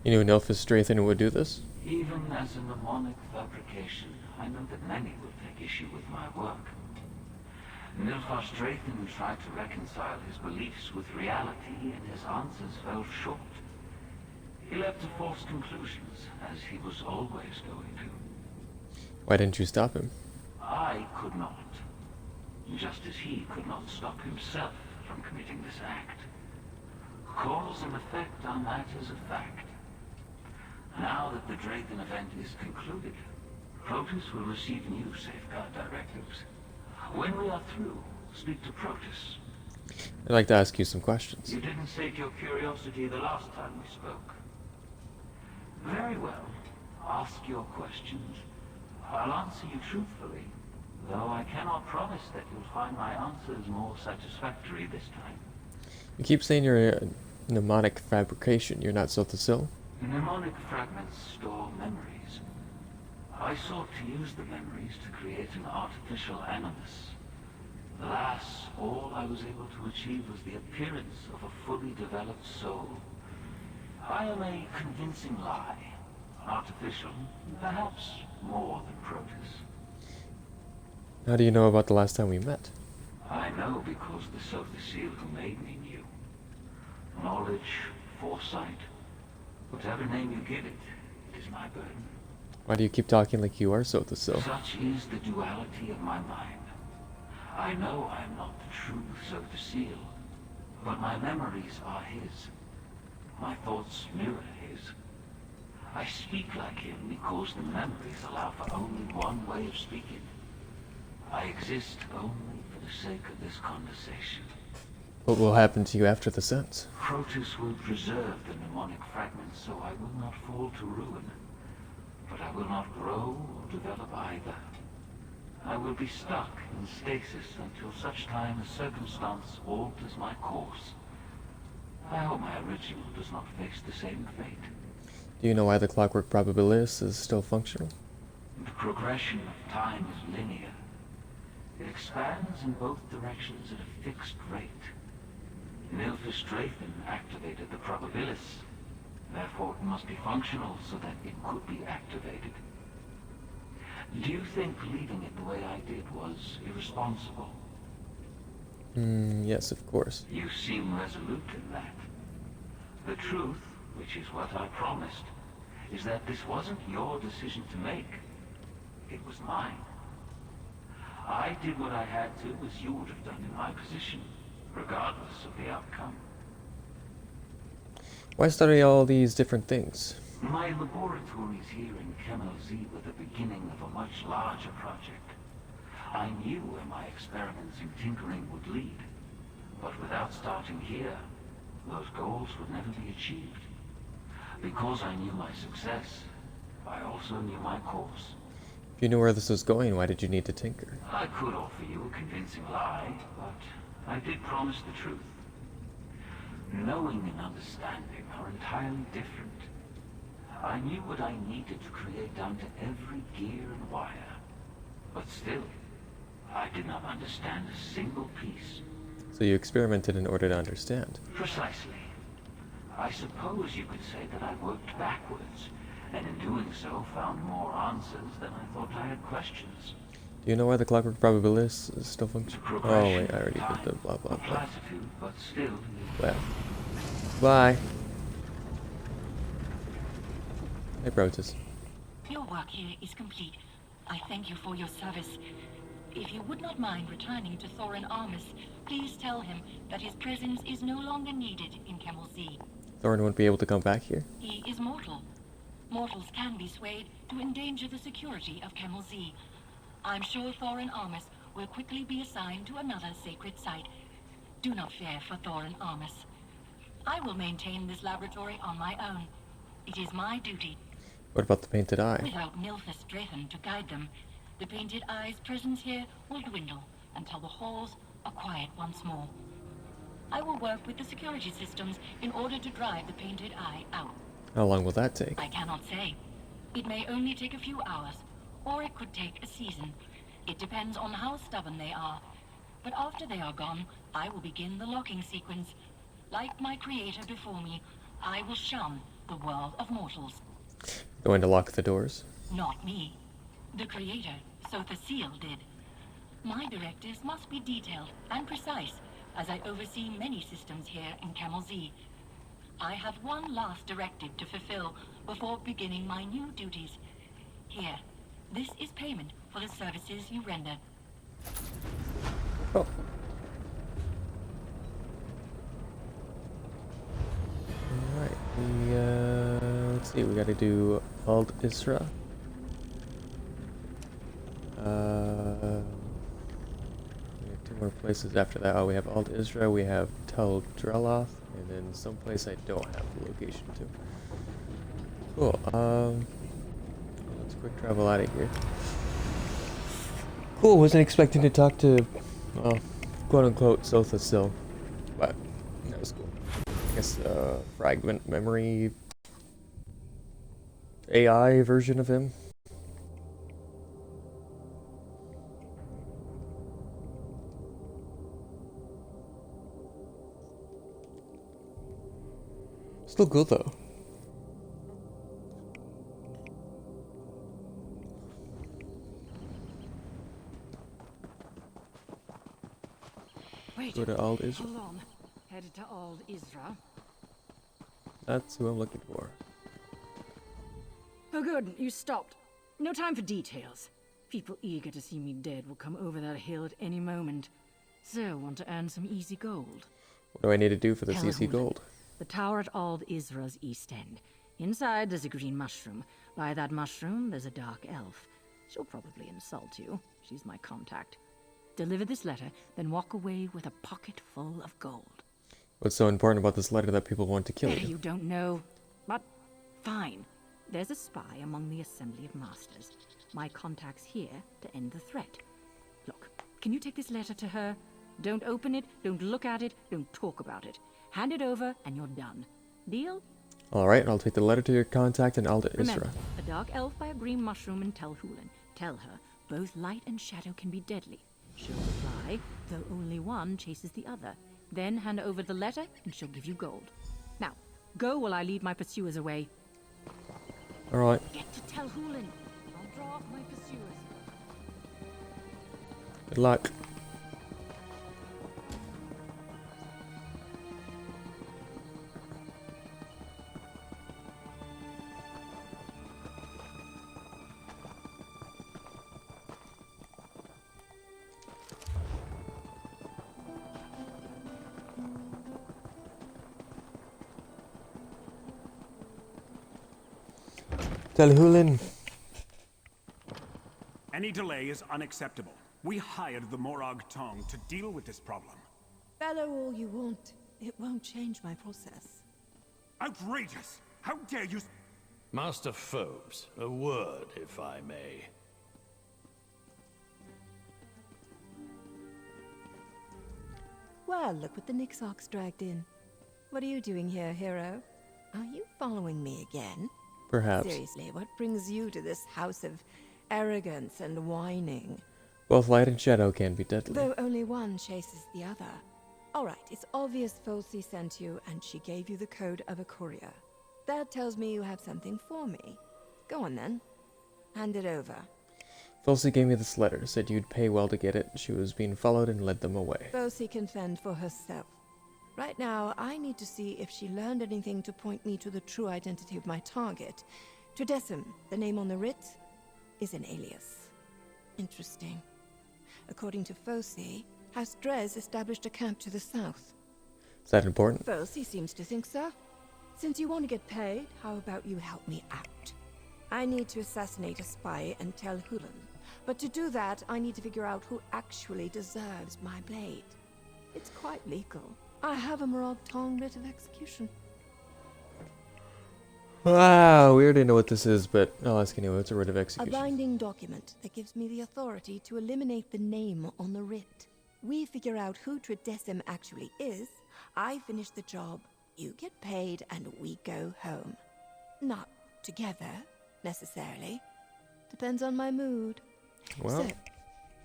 You knew Nilfos Drathan would do this? Even as a mnemonic fabrication, I know that many will take issue with my work. Nilfos Drathan tried to reconcile his beliefs with reality, and his answers fell short. He leapt to false conclusions, as he was always going to. Why didn't you stop him? I could not. Just as he could not stop himself from committing this act. Cause and effect are matters of fact. Now that the Drathan event is concluded, Protus will receive new safeguard directives. When we are through, speak to Protus. I'd like to ask you some questions. You didn't sate your curiosity the last time we spoke. Very well. Ask your questions. I'll answer you truthfully, though I cannot promise that you'll find my answers more satisfactory this time. You keep saying you're a mnemonic fabrication. You're not Sothil? Mnemonic fragments store memories. I sought to use the memories to create an artificial animus. Alas, all I was able to achieve was the appearance of a fully developed soul. I am a convincing lie. Artificial, perhaps more than Protus. How do you know about the last time we met? I know because the Sothil who made me knew. Knowledge, foresight, whatever name you give it, it is my burden. Why do you keep talking like you are Sothil? Such is the duality of my mind. I know I am not the true Sothil, but my memories are his. My thoughts mirror his. I speak like him because the memories allow for only one way of speaking. I exist only for the sake of this conversation. What will happen to you after the sense? Protus will preserve the mnemonic fragments so I will not fall to ruin. But I will not grow or develop either. I will be stuck in stasis until such time as circumstance alters my course. I hope my original does not face the same fate. Do you know why the clockwork probabilis is still functional? The progression of time is linear. It expands in both directions at a fixed rate. Nilfos Drathan activated the probabilis. Therefore, it must be functional so that it could be activated. Do you think leaving it the way I did was irresponsible? Yes, of course. You seem resolute in that. The truth, which is what I promised, is that this wasn't your decision to make. It was mine. I did what I had to, as you would have done in my position, regardless of the outcome. Why study all these different things? My laboratories here in Z were the beginning of a much larger project. I knew where my experiments in tinkering would lead, but without starting here, those goals would never be achieved. Because I knew my success, I also knew my course. If you knew where this was going, why did you need to tinker? I could offer you a convincing lie, but I did promise the truth. Knowing and understanding are entirely different. I knew what I needed to create down to every gear and wire. But still, I did not understand a single piece. So you experimented in order to understand. Precisely. I suppose you could say that I worked backwards, and in doing so found more answers than I thought I had questions. Do you know why the clockwork probabilis is still functional? Oh wait, I already did the blah blah blah. Platitude, but still. Well. Bye. Hey, Protus. Your work here is complete. I thank you for your service. If you would not mind returning to Thorin Armus, please tell him that his presence is no longer needed in Z. Thorin won't be able to come back here? He is mortal. Mortals can be swayed to endanger the security of Z. I'm sure Thorin Armus will quickly be assigned to another sacred site. Do not fear for Thorin Armus. I will maintain this laboratory on my own. It is my duty. What about the painted eye? Without Nilfos Drathan to guide them, the painted eye's presence here will dwindle. until the halls are quiet once more. I will work with the security systems in order to drive the Painted Eye out. How long will that take? I cannot say. It may only take a few hours, or it could take a season. It depends on how stubborn they are. But after they are gone, I will begin the locking sequence. Like my creator before me, I will shun the world of mortals. Going to lock the doors? Not me. The creator, Sotha Seal, did. My directives must be detailed and precise, as I oversee many systems here in Camel Z. I have one last directive to fulfill before beginning my new duties. Here, this is payment for the services you rendered. Oh. Alright, let's see, we gotta do Alt Isra. We have two more places after that. Oh, we have Alt Isra, we have Tel Dreloth, and then someplace I don't have the location to. Cool, let's quick travel out of here. Cool, wasn't expecting to talk to, well, quote-unquote, Sotha Sil, but that was cool. I guess, fragment memory AI version of him. Still good though. Wait, Go to Alt Isra. hold on. Headed to Old Isra. That's who I'm looking for. Oh good, you stopped. No time for details. People eager to see me dead will come over that hill at any moment. So, want to earn some easy gold. What do I need to do for this Tell easy who. gold? The tower at Old Isra's east end. Inside, there's a green mushroom. By that mushroom, there's a dark elf. She'll probably insult you. She's my contact. Deliver this letter, then walk away with a pocket full of gold. What's so important about this letter that people want to kill Better you? you don't know. But, fine. There's a spy among the Assembly of Masters. My contact's here to end the threat. Look, can you take this letter to her? Don't open it, don't look at it, don't talk about it. Hand it over, and you're done. Deal? Alright, I'll take the letter to your contact in Alda Remember, Isra. a dark elf by a green mushroom in Tel Hulen. Tell her, both light and shadow can be deadly. She'll reply, though only one chases the other. Then hand over the letter, and she'll give you gold. Now, go while I lead my pursuers away. Alright. Get to Tel Hulen. I'll draw off my pursuers. Good luck. Telhulen. Any delay is unacceptable. We hired the Morag Tong to deal with this problem. Bellow all you want. It won't change my process. Outrageous! How dare you... Master Phobes, a word, if I may. Well, look what the Nixox dragged in. What are you doing here, hero? Are you following me again? Perhaps. Seriously, what brings you to this house of arrogance and whining? Both light and shadow can be deadly. Though only one chases the other. Alright, it's obvious Folsey sent you, and she gave you the code of a courier. That tells me you have something for me. Go on then. Hand it over. Folsey gave me this letter, said you'd pay well to get it. She was being followed and led them away. Folsey can fend for herself. Right now, I need to see if she learned anything to point me to the true identity of my target. Tredessim, the name on the writ, is an alias. Interesting. According to Folsey, House Drez established a camp to the south. Is that important? Folsey seems to think so. Since you want to get paid, how about you help me out? I need to assassinate a spy in Tel Hulen. But to do that, I need to figure out who actually deserves my blade. It's quite legal. I have a Morag Tong writ of execution. Wow, we already know what this is, but I'll ask anyway. It's a writ of A execution. binding document that gives me the authority to eliminate the name on the writ. We figure out who Tridecim actually is, I finish the job, you get paid, and we go home. Not together, necessarily. Depends on my mood. Well, So,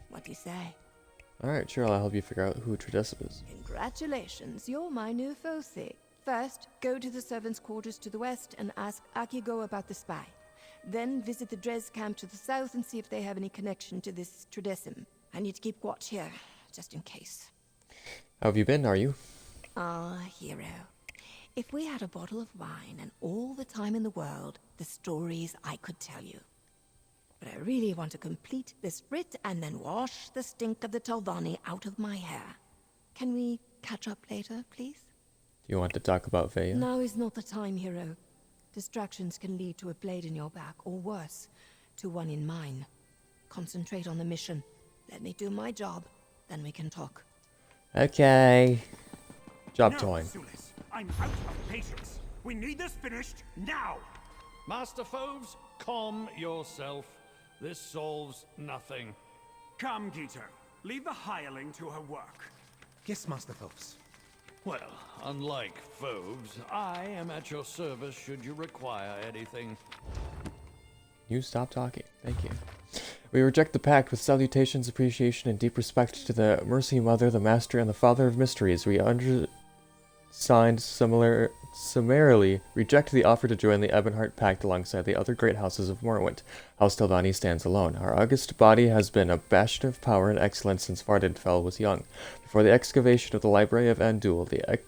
what do you say? alright, sure, I'll help you figure out who Tridecim is. Congratulations, you're my new foci. First, go to the servants' quarters to the west and ask Akigo about the spy. Then visit the Dres camp to the south and see if they have any connection to this Tridecim. I need to keep watch here, just in case. How have you been, are you? Ah, hero. If we had a bottle of wine and all the time in the world, the stories I could tell you. But I really want to complete this writ and then wash the stink of the Talvani out of my hair. Can we catch up later, please? Do you want to talk about Veya? Now is not the time, hero. Distractions can lead to a blade in your back, or worse, to one in mine. Concentrate on the mission. Let me do my job, then we can talk. Okay. Job No, time. Sulis, I'm out of patience. We need this finished now. Master Foves, calm yourself. This solves nothing. Come, Gito. Leave the hireling to her work. Yes, Master Phelps. Well, unlike Foves, I am at your service should you require anything. You stop talking. Thank you. We reject the pact with salutations, appreciation, and deep respect to the Mercy Mother, the Master, and the Father of Mysteries. We summarily reject the offer to join the Ebonheart Pact alongside the other great houses of Morrowind. House Taldani stands alone. Our august body has been a bastion of power and excellence since Vardenfell was young. Before the excavation of the Library of Andul, the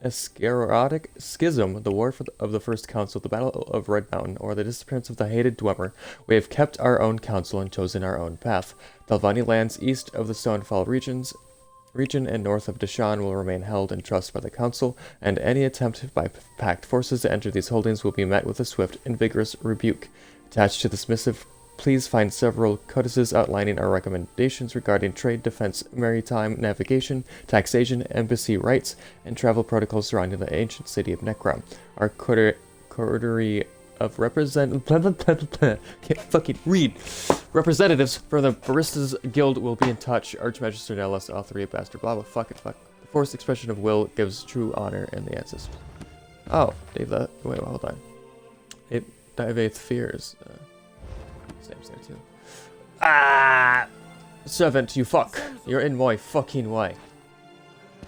Escharotic Schism, the War of the First Council, the Battle of Red Mountain, or the disappearance of the hated Dwemer, we have kept our own council and chosen our own path. Talvani lands east of the Stonefall region and north of Deshan will remain held in trust by the Council, and any attempt by Pact forces to enter these holdings will be met with a swift and vigorous rebuke. Attached to this missive, please find several codices outlining our recommendations regarding trade, defense, maritime navigation, taxation, embassy rights, and travel protocols surrounding the ancient city of Necrom. Our coterie of can't fucking read. Representatives for the Baristas Guild will be in touch. Archmagister Nellis, authority of Bastard, blah blah fuck. The forced expression of will gives true honor in the ancestors. Oh, wait, hold on. It divates fears. Sam's there too. Ah! Servant, you fuck. You're in my fucking way.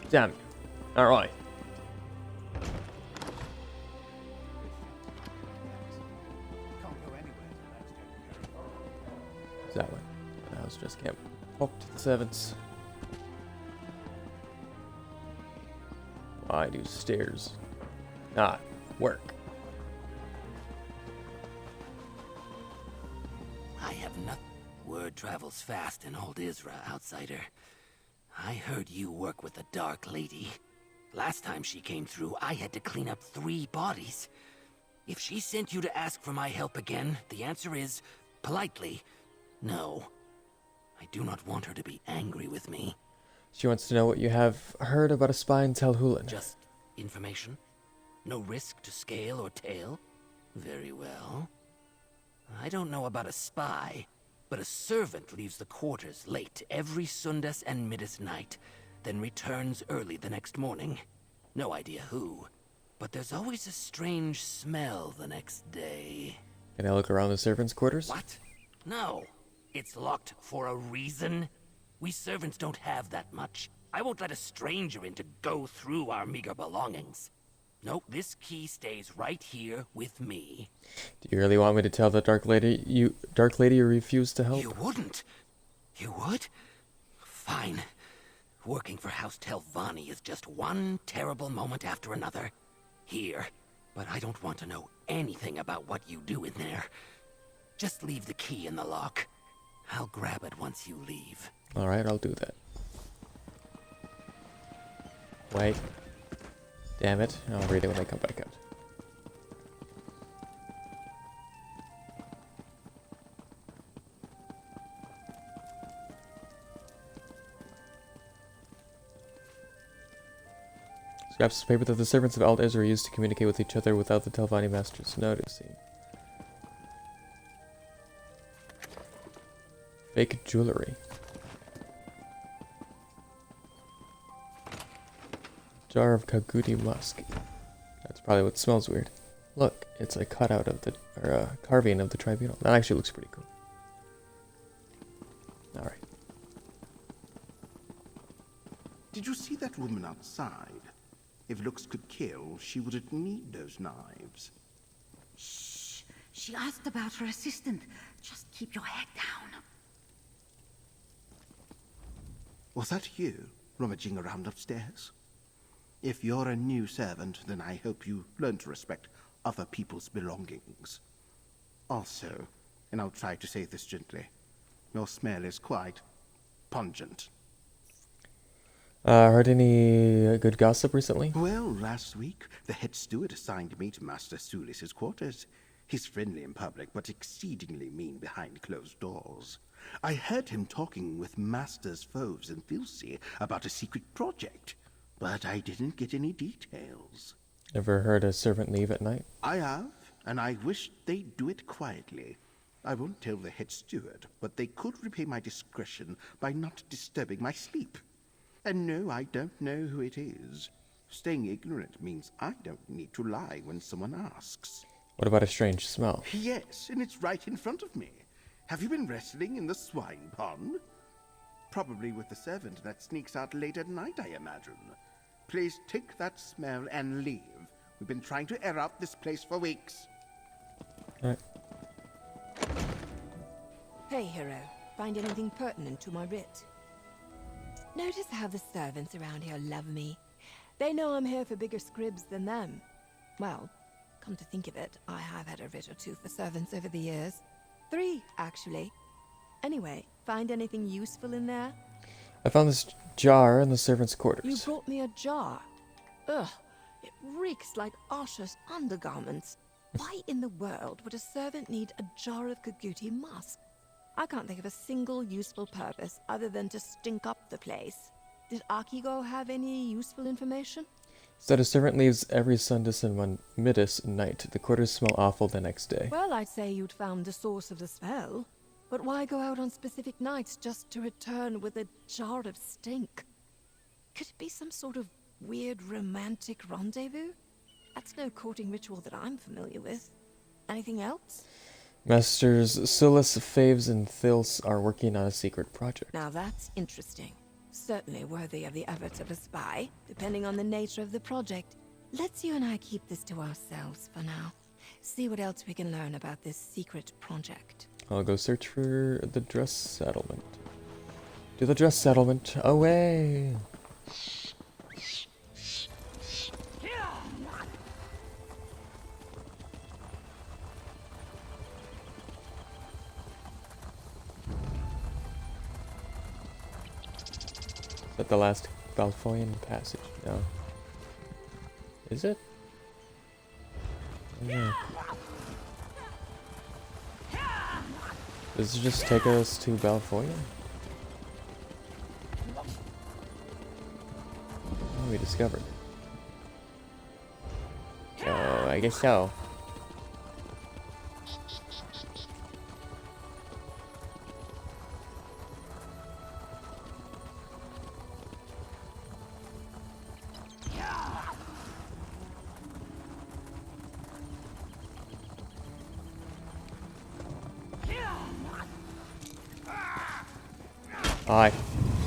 Damn you. Alright. That way. The house just can't walk to the servants. Why do stairs not work? I have nothing. Word travels fast in old Isra, outsider. I heard you work with the Dark Lady. Last time she came through, I had to clean up 3 bodies. If she sent you to ask for my help again, the answer is, politely, no. I do not want her to be angry with me. She wants to know what you have heard about a spy in Tel Hulin. Just information? No risk to scale or tail? Very well. I don't know about a spy, but a servant leaves the quarters late every Sundas and Midas night, then returns early the next morning. No idea who, but there's always a strange smell the next day. Can I look around the servants' quarters? What? No. It's locked for a reason. We servants don't have that much. I won't let a stranger in to go through our meager belongings. Nope, this key stays right here with me. Do you really want me to tell the Dark Lady you refused to help? You wouldn't. You would? Fine. Working for House Telvanni is just one terrible moment after another. Here. But I don't want to know anything about what you do in there. Just leave the key in the lock. I'll grab it once you leave. Alright, I'll do that. Wait. Damn it. I'll read it when I come back out. Scraps of paper that the servants of Alt Ezra used to communicate with each other without the Telvanni masters noticing. Fake jewelry. Jar of Kaguti musk. That's probably what smells weird. Look, it's a cutout of the, or a carving of the tribunal. That actually looks pretty cool. Alright. Did you see that woman outside? If looks could kill, she wouldn't need those knives. Shh. She asked about her assistant. Just keep your head down. Was that you, rummaging around upstairs? If you're a new servant, then I hope you learn to respect other people's belongings. Also, and I'll try to say this gently, your smell is quite pungent. Heard any good gossip recently? Well, last week, the head steward assigned me to Master Sulis's quarters. He's friendly in public, but exceedingly mean behind closed doors. I heard him talking with Masters Foves and Filsey about a secret project, but I didn't get any details. Ever heard a servant leave at night? I have, and I wish they'd do it quietly. I won't tell the head steward, but they could repay my discretion by not disturbing my sleep. And no, I don't know who it is. Staying ignorant means I don't need to lie when someone asks. What about a strange smell? Yes, and it's right in front of me. Have you been wrestling in the swine pond? Probably with the servant that sneaks out late at night, I imagine. Please take that smell and leave. We've been trying to air out this place for weeks. Alright. Hey, hero. Find anything pertinent to my writ? Notice how the servants around here love me. They know I'm here for bigger scribs than them. Well, come to think of it, I have had a writ or two for servants over the years. 3, actually. Anyway, find anything useful in there? I found this jar in the servants' quarters. You brought me a jar? Ugh, it reeks like Asha's undergarments. Why in the world would a servant need a jar of Kaguti musk? I can't think of a single useful purpose other than to stink up the place. Did Akigo have any useful information? Said a servant leaves every Sundus and Midis night. The quarters smell awful the next day. Well, I'd say you'd found the source of the smell. But why go out on specific nights just to return with a jar of stink? Could it be some sort of weird romantic rendezvous? That's no courting ritual that I'm familiar with. Anything else? Masters Silas, Faves, and Thils are working on a secret project. Now that's interesting. Certainly worthy of the efforts of a spy, depending on the nature of the project. Let's you and I keep this to ourselves for now. See what else we can learn about this secret project. I'll go search for the dress settlement. To the dress settlement, away! Is that the last Balfoyan passage? No. Is it? Yeah. Does it just take us to Balfoyan? Oh, we discovered. Oh, I guess so. Hi.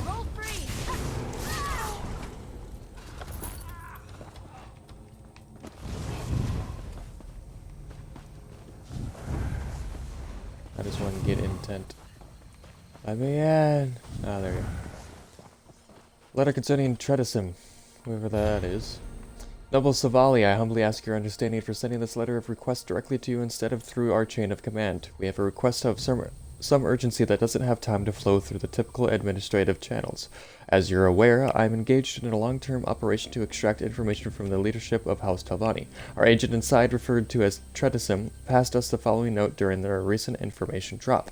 Roll free. I just want to get intent. Let me in. Ah, there we go. Letter concerning Tretisum, whoever that is. Noble Savali, I humbly ask your understanding for sending this letter of request directly to you instead of through our chain of command. We have a request of some urgency that doesn't have time to flow through the typical administrative channels. As you're aware, I'm engaged in a long-term operation to extract information from the leadership of House Telvanni. Our agent inside, referred to as Tretisum, passed us the following note during their recent information drop.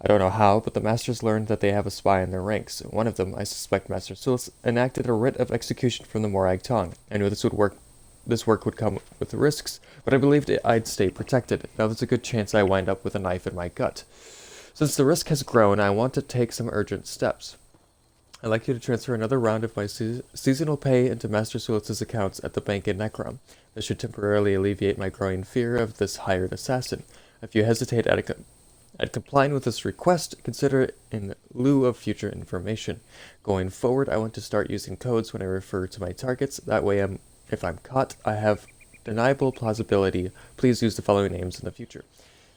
I don't know how, but the Masters learned that they have a spy in their ranks. One of them, I suspect Master Sulis, enacted a writ of execution from the Morag Tong. I knew this work would come with risks, but I believed I'd stay protected. Now there's a good chance I wind up with a knife in my gut. Since the risk has grown, I want to take some urgent steps. I'd like you to transfer another round of my seasonal pay into Master Sulis' accounts at the bank in Necrom. This should temporarily alleviate my growing fear of this hired assassin. If you hesitate at complying with this request, consider it in lieu of future information. Going forward, I want to start using codes when I refer to my targets. That way, if I'm caught, I have deniable plausibility. Please use the following names in the future.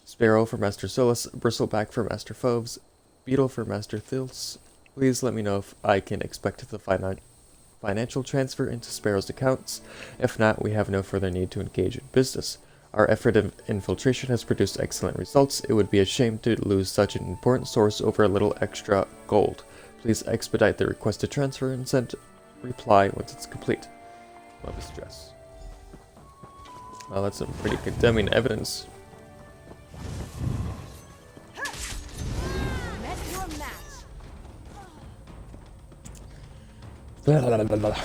Sparrow for Master Sulis, Bristleback for Master Foves, Beetle for Master Thils. Please let me know if I can expect the financial transfer into Sparrow's accounts. If not, we have no further need to engage in business. Our effort of infiltration has produced excellent results. It would be a shame to lose such an important source over a little extra gold. Please expedite the requested transfer and send reply once it's complete. Love his dress. Well, that's some pretty condemning evidence. Blah, blah, blah, blah.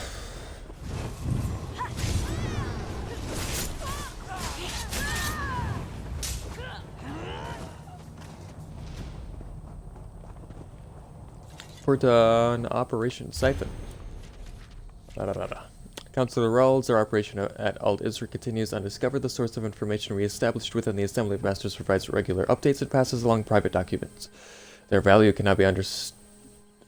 Report on Operation Siphon. Counselor Rawls, our operation at Alt Isra continues. Undiscovered, the source of information we established within the Assembly of Masters provides regular updates and passes along private documents. Their value cannot be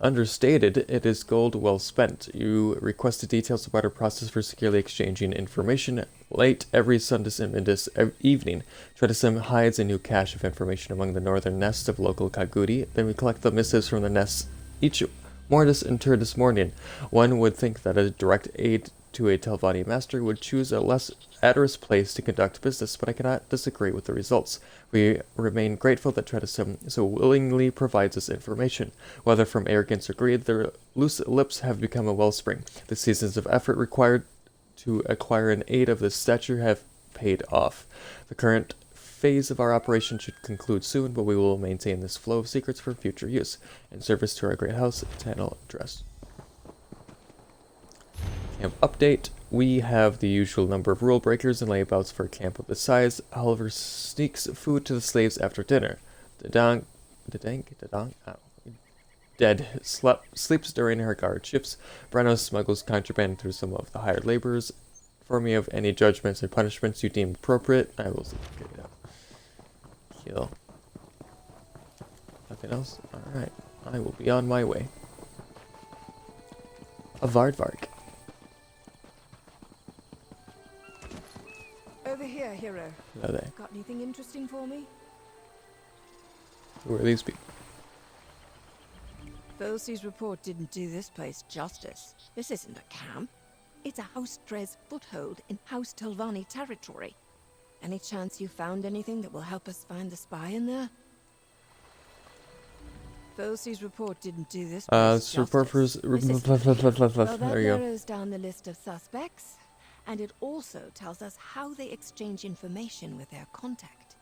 understated. It is gold well spent. You requested details about our process for securely exchanging information. Late every Sunday and this evening, Tredasim hides a new cache of information among the northern nests of local Kagudi. Then we collect the missives from the nests each Mortis entered this morning. One would think that a direct aid to a Telvanni master would choose a less adverse place to conduct business, but I cannot disagree with the results. We remain grateful that Tredasim so willingly provides us information. Whether from arrogance or greed, their loose lips have become a wellspring. The seasons of effort required to acquire an aid of this stature have paid off. The current phase of our operation should conclude soon, but we will maintain this flow of secrets for future use, in service to our great house, Tannel Dress. Camp update. We have the usual number of rule breakers and layabouts for a camp of this size. Oliver sneaks food to the slaves after dinner. Dead sleeps during her guard shifts. Brano smuggles contraband through some of the hired laborers. Inform me of any judgments and punishments you deem appropriate. I will get it up. Kill. Nothing else? Alright. I will be on my way. A Vardvark. Over here, hero. Hello there. Got anything interesting for me? Who are these people? Felsi's report didn't do this place justice. This isn't a camp. It's a House Drez foothold in House Telvanni territory. Any chance you found anything that will help us find the spy in there? Felsi's report didn't do this place report for well, that there you go. narrows down the list of suspects, and it also tells us how they exchange information with their contact.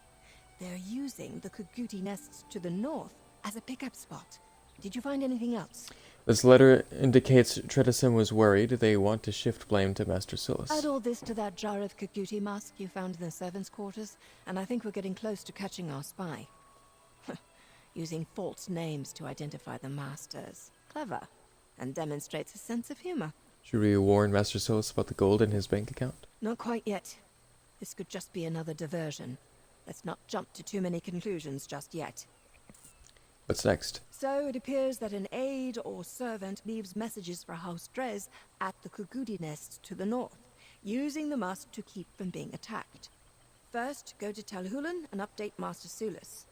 They're using the Kuguti nests to the north as a pickup spot. Did you find anything else? This letter indicates Tredasim was worried. They want to shift blame to Master Sulis. Add all this to that jar of Kuguti musk you found in the servants' quarters, and I think we're getting close to catching our spy. Using false names to identify the masters. Clever. And demonstrates a sense of humor. Should we warn Master Sulis about the gold in his bank account? Not quite yet. This could just be another diversion. Let's not jump to too many conclusions just yet. What's next? So it appears that an aide or servant leaves messages for House Drez at the Kuguti nests to the north, using the musk to keep from being attacked. First, go to Tel Hulan and update Master Sulis.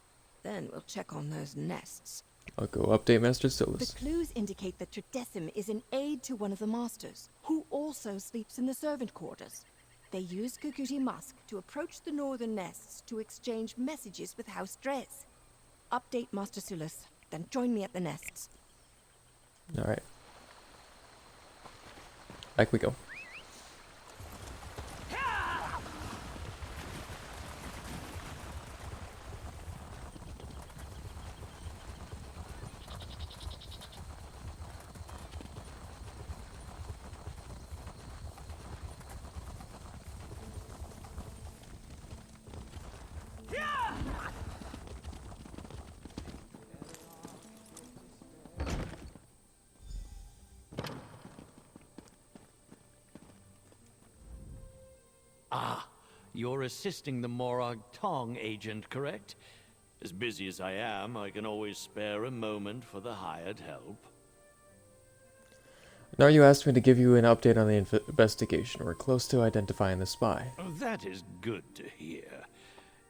Then we'll check on those nests. I'll go update Master Sulis. The clues indicate that Tredasim is an aide to one of the masters, who also sleeps in the servant quarters. They use Kuguti musk to approach the northern nests to exchange messages with House Drez. Update Master Sulis, then join me at the nests. Alright. Back we go. you're assisting the Morag Tong agent, correct? As busy as I am, I can always spare a moment for the hired help. Now you asked me to give you an update on the investigation. We're close to identifying the spy. Oh, that is good to hear.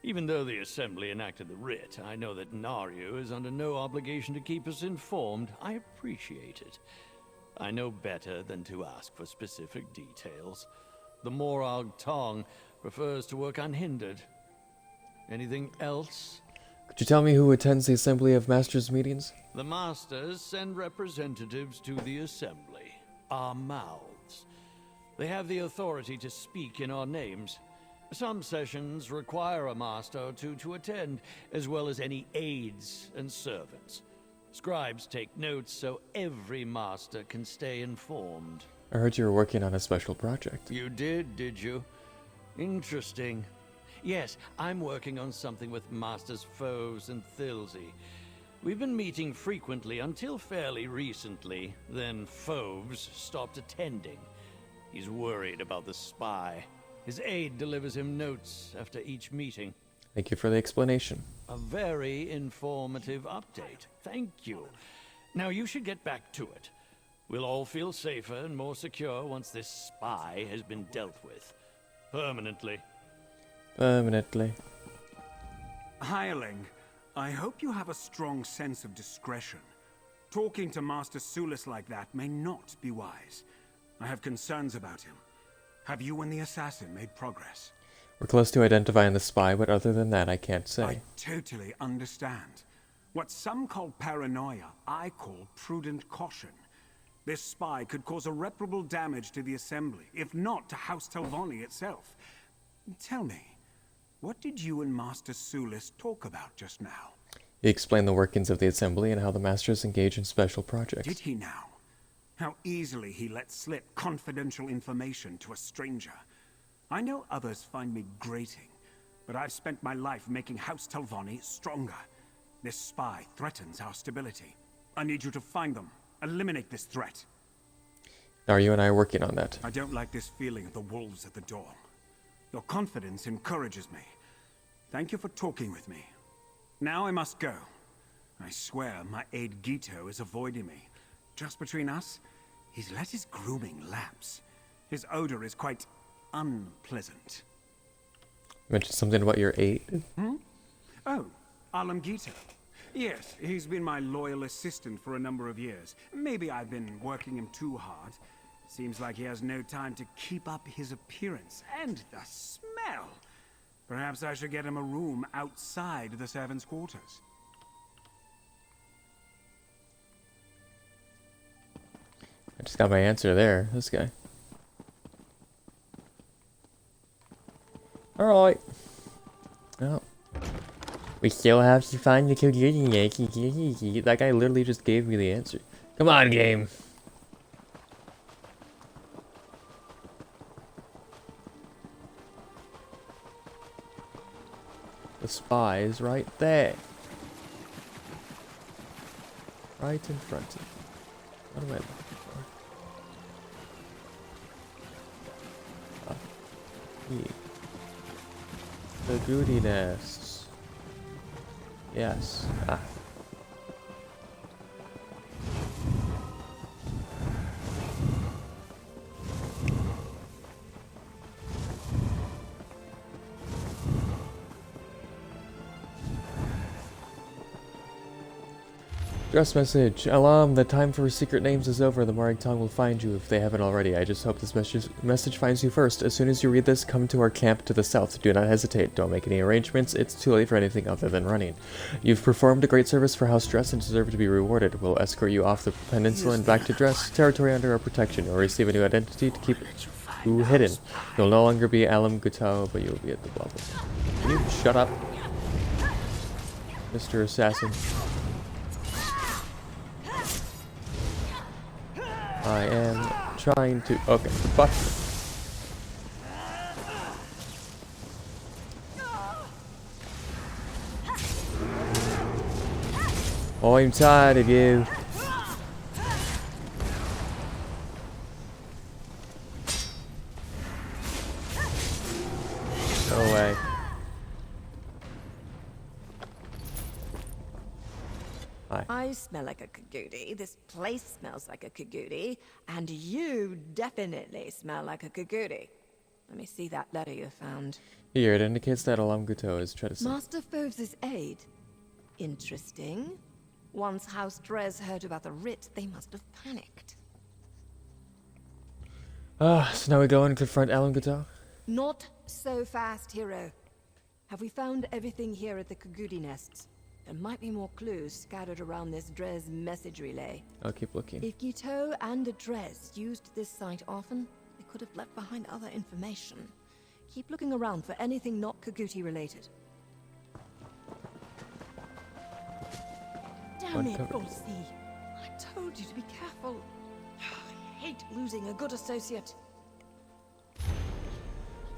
Even though the Assembly enacted the writ, I know that Naryu is under no obligation to keep us informed. I appreciate it. I know better than to ask for specific details. The Morag Tong prefers to work unhindered. Anything else? Could you tell me who attends the Assembly of Masters meetings? The Masters send representatives to the Assembly, our mouths. They have the authority to speak in our names. Some sessions require a Master or two to attend, as well as any aides and servants. Scribes take notes so every Master can stay informed. I heard you were working on a special project. You did you? Interesting. Yes, I'm working on something with Masters Foves and Thilsey. We've been meeting frequently until fairly recently. Then Foves stopped attending. He's worried about the spy. His aide delivers him notes after each meeting. Thank you for the explanation. A very informative update. Thank you. Now you should get back to it. We'll all feel safer and more secure once this spy has been dealt with. Permanently. Permanently. Hireling, I hope you have a strong sense of discretion. Talking to Master Sulis like that may not be wise. I have concerns about him. Have you and the assassin made progress? We're close to identifying the spy, but other than that, I can't say. I totally understand. What some call paranoia, I call prudent caution. This spy could cause irreparable damage to the Assembly, if not to House Telvanni itself. Tell me, what did you and Master Sulis talk about just now? He explained the workings of the Assembly and how the Masters engage in special projects. Did he now? How easily he let slip confidential information to a stranger. I know others find me grating, but I've spent my life making House Telvanni stronger. This spy threatens our stability. I need you to find them. Eliminate this threat. Naryu and I are working on that. I don't like this feeling of the wolves at the door. Your confidence encourages me. Thank you for talking with me. Now I must go. I swear my aide Gito is avoiding me. Just between us, he's let his grooming lapse. His odor is quite unpleasant. You mentioned something about your aide? Oh, Alam Gito. Yes, he's been my loyal assistant for a number of years. Maybe I've been working him too hard. Seems like he has no time to keep up his appearance. And the smell! Perhaps I should get him a room outside the servants' quarters. I just got my answer there. This guy. Alright. Oh. We still have to find the Kogiri. That guy literally just gave me the answer. Come on, game. The spy is right there. Right in front of me. What am I looking for? Here. The goody nests. Yes. Ah. Address message. Alam, the time for secret names is over. The Morag Tong will find you if they haven't already. I just hope this message finds you first. As soon as you read this, come to our camp to the south. Do not hesitate. Don't make any arrangements. It's too late for anything other than running. You've performed a great service for House Dress and deserve to be rewarded. We'll escort you off the peninsula and back to Dress, territory under our protection. You'll receive a new identity to keep you hidden. You'll no longer be Alam Gutao, but you'll be at the bubble. Can you shut up, Mr. Assassin? I am trying to... Okay, fuck. Oh, I'm tired of you. I smell like a Kagudi, this place smells like a Kagudi, and you definitely smell like a Kagudi. Let me see that letter you found. Here, it indicates that Alam Guto is trying to say. Master Fov's aid. Interesting. Once House Drez heard about the writ, they must have panicked. So now we go and confront Alam Guto? Not so fast, hero. Have we found everything here at the Kagudi nests? There might be more clues scattered around this Drez message relay. I'll keep looking. If Gito and the Drez used this site often, they could have left behind other information. Keep looking around for anything not Kaguti related. Damn it, Golsi. I told you to be careful. I hate losing a good associate.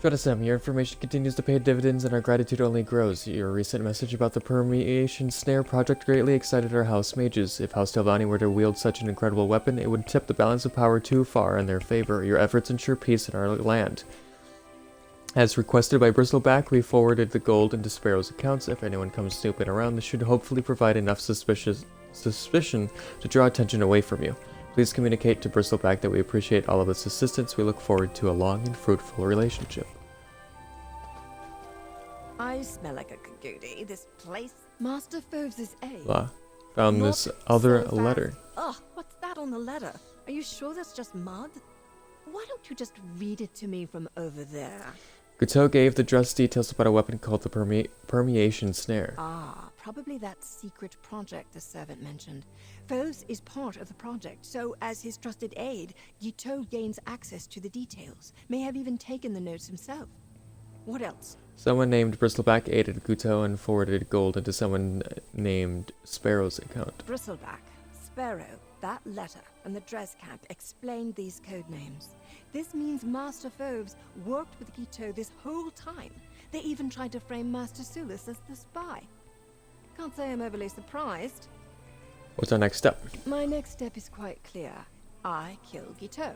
Fredasem, your information continues to pay dividends and our gratitude only grows. Your recent message about the Permeation Snare project greatly excited our House Mages. If House Telvanni were to wield such an incredible weapon, it would tip the balance of power too far in their favor. Your efforts ensure peace in our land. As requested by Bristleback, we forwarded the gold into Sparrow's accounts. If anyone comes snooping around, this should hopefully provide enough suspicion to draw attention away from you. Please communicate to Bristleback that we appreciate all of this assistance. We look forward to a long and fruitful relationship. I smell like a Kagudi. This place... Master Fov's aid. Found Not this other so letter. fast. Ugh, what's that on the letter? Are you sure that's just mud? Why don't you just read it to me from over there? Guto gave the dress details about a weapon called the Permeation Snare. Ah, probably that secret project the servant mentioned. Foves is part of the project, so as his trusted aide, Gito gains access to the details. May have even taken the notes himself. What else? Someone named Bristleback aided Guto and forwarded gold into someone named Sparrow's account. Bristleback, Sparrow, that letter, and the Drez camp explained these code names. This means Master Foves worked with Gito this whole time. They even tried to frame Master Sulis as the spy. Can't say I'm overly surprised. What's our next step? My next step is quite clear. I kill Gito.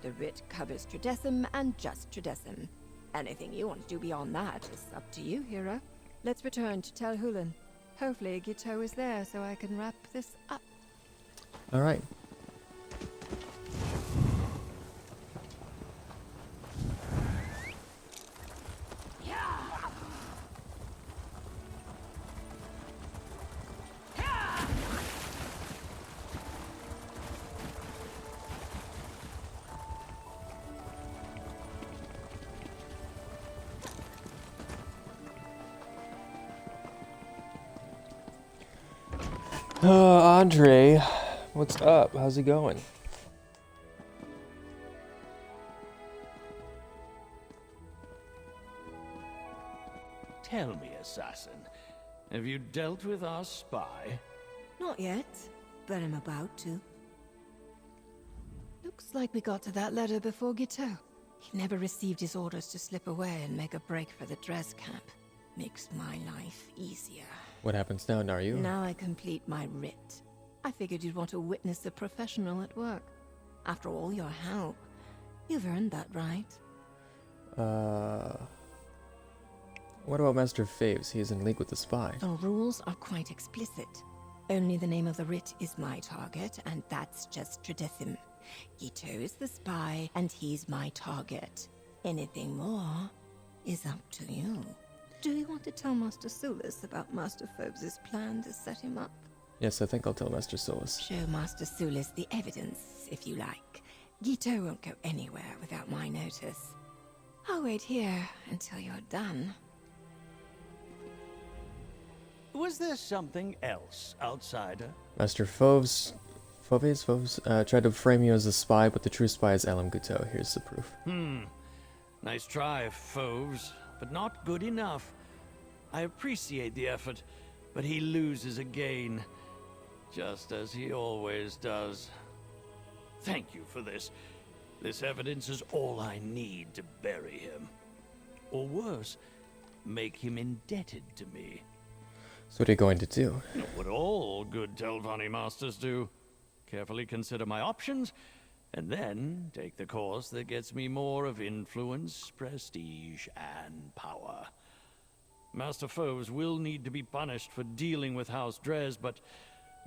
The writ covers Tridecim and just Tridecim. Anything you want to do beyond that is up to you, hero. Let's return to Tel Hulan. Hopefully Gito is there so I can wrap this up. Alright. Andre, what's up? How's it going? Tell me, assassin, have you dealt with our spy? Not yet, but I'm about to. Looks like we got to that letter before Gito. He never received his orders to slip away and make a break for the Drez camp. Makes my life easier. What happens now, Naryu? Now I complete my writ. I figured you'd want to witness a professional at work. After all your help, you've earned that right. What about Master Faves? He's in league with the spy. The rules are quite explicit. Only the name of the writ is my target, and that's just Tridecim. Gito is the spy, and he's my target. Anything more is up to you. Do you want to tell Master Sulis about Master Fov's plan to set him up? Yes, I think I'll tell Master Sulis. Show Master Sulis the evidence, if you like. Gito won't go anywhere without my notice. I'll wait here until you're done. Was there something else, outsider? Master Foves tried to frame you as a spy, but the true spy is Alam Guto. Here's the proof. Nice try, Foves, but not good enough. I appreciate the effort, but he loses again, just as he always does. Thank you for this. This evidence is all I need to bury him. Or worse, make him indebted to me. So what are you going to do? What all good Telvanni masters do. Carefully consider my options, and then take the course that gets me more of influence, prestige, and power. Master Foves will need to be punished for dealing with House Drez, but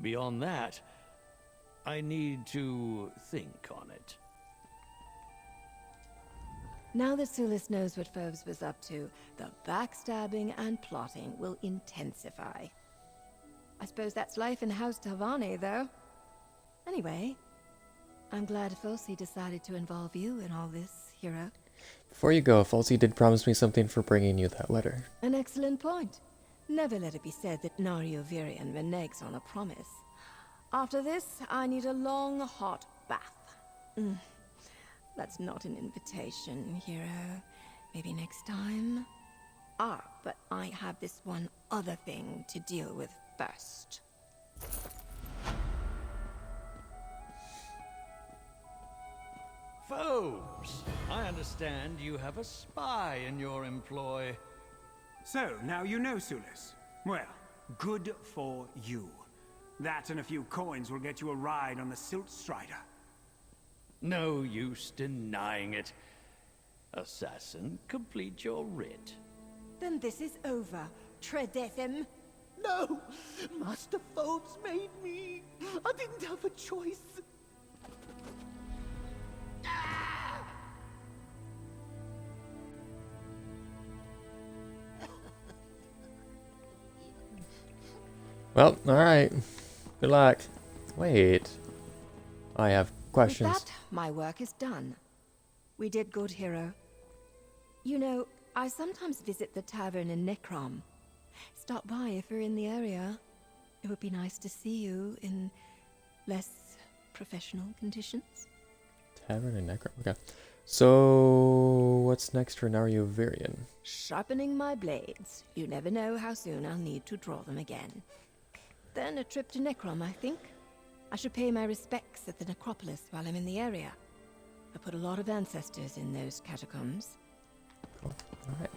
Beyond that, I need to think on it. Now that Sulis knows what Phobes was up to, the backstabbing and plotting will intensify. I suppose that's life in House Tavani, though. Anyway, I'm glad Fosi decided to involve you in all this, hero. Before you go, Falsey did promise me something for bringing you that letter. An excellent point. Never let it be said that Nario Virian reneges on a promise. After this, I need a long, hot bath. That's not an invitation, hero. Maybe next time? Ah, but I have this one other thing to deal with first. Phobes, I understand you have a spy in your employ. So, now you know, Sulis. Well, good for you. That and a few coins will get you a ride on the Silt Strider. No use denying it. Assassin, complete your writ. Then this is over. Tredethim. No! Master Phobes made me. I didn't have a choice. Well, alright. Good luck. Wait. I have questions. With that, my work is done. We did good, hero. You know, I sometimes visit the tavern in Necrom. Stop by if you're in the area. It would be nice to see you in less professional conditions. Tavern and Necrom. Okay. So, what's next for Nario Virian? Sharpening my blades. You never know how soon I'll need to draw them again. Then a trip to Necrom, I think. I should pay my respects at the necropolis while I'm in the area. I put a lot of ancestors in those catacombs. Cool. Alright.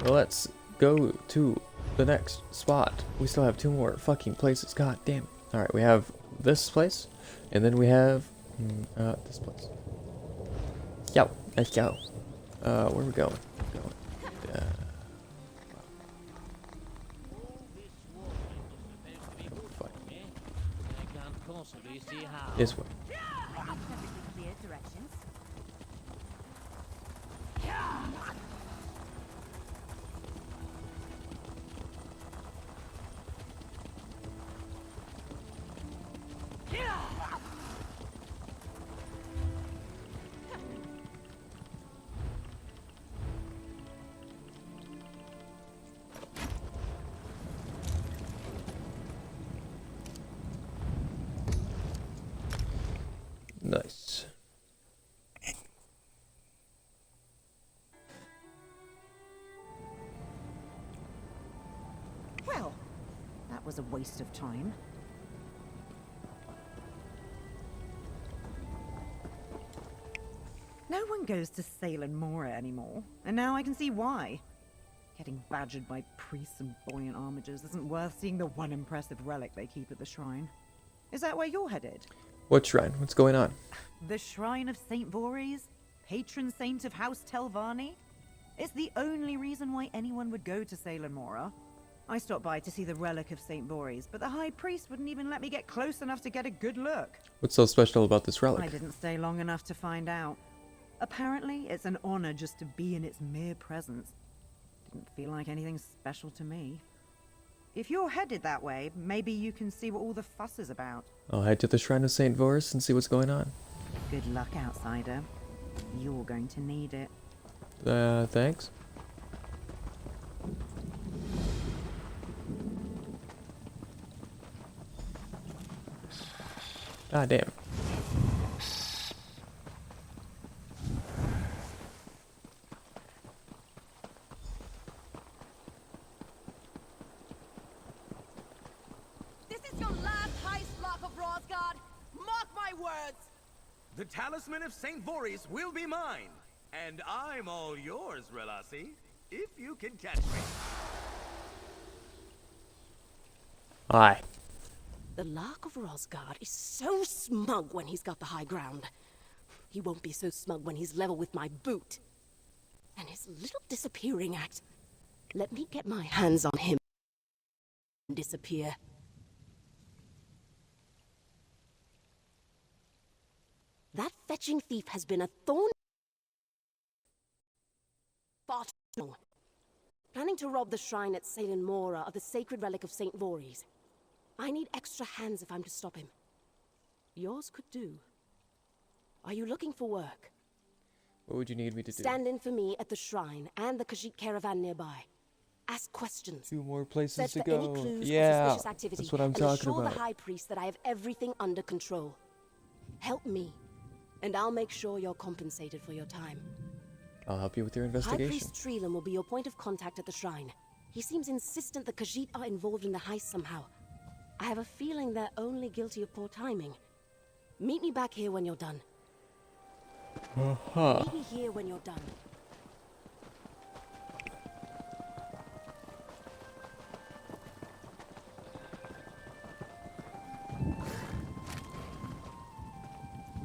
Well, let's go to the next spot. We still have 2 more fucking places. God damn it. Alright, we have this place. And then we have this place. Yo, let's go. Where are we going? This way. Nice. Well, that was a waste of time. No one goes to Salem Mora anymore, and now I can see why. Getting badgered by priests and buoyant armigers isn't worth seeing the one impressive relic they keep at the shrine. Is that where you're headed? What shrine? What's going on? The Shrine of St. Voorhees, patron saint of House Telvanni. It's the only reason why anyone would go to Salem Mora. I stopped by to see the relic of St. Voorhees, but the High Priest wouldn't even let me get close enough to get a good look. What's so special about this relic? I didn't stay long enough to find out. Apparently, it's an honor just to be in its mere presence. Didn't feel like anything special to me. If you're headed that way, maybe you can see what all the fuss is about. I'll head to the Shrine of St. Vorus and see what's going on. Good luck, outsider. You're going to need it. Thanks. God damn. The talisman of St. Voorhees will be mine, and I'm all yours, Relasi, if you can catch me. Aye. The Lark of Rosgard is so smug when he's got the high ground. He won't be so smug when he's level with my boot. And his little disappearing act. Let me get my hands on him. disappear. That fetching thief has been a thorn far too long. Planning to rob the shrine at Salem Mora of the sacred relic of St. Voorhees. I need extra hands if I'm to stop him. Yours could do. Are you looking for work? What would you need me to do? Stand in for me at the shrine and the Khajiit caravan nearby. Ask questions. 2 more places Search to for go. any clues Yeah, of suspicious activity, that's what I'm and talking assure about. the High Priest that I have everything under control. Help me, and I'll make sure you're compensated for your time. I'll help you with your High investigation. Priest Treelan will be your point of contact at the shrine. He seems insistent the Khajiit are involved in the heist somehow. I have a feeling they're only guilty of poor timing. Meet me back here when you're done. Meet me here when you're done.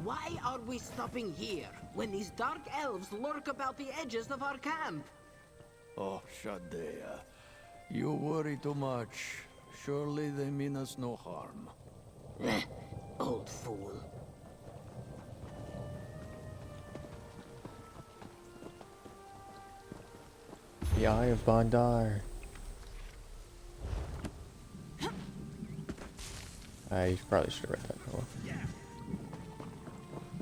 Why are we stopping here, when these dark elves lurk about the edges of our camp? Oh, Shadea, you worry too much. Surely they mean us no harm. Old fool. The Eye of Bandar. I probably should have read that. Oh.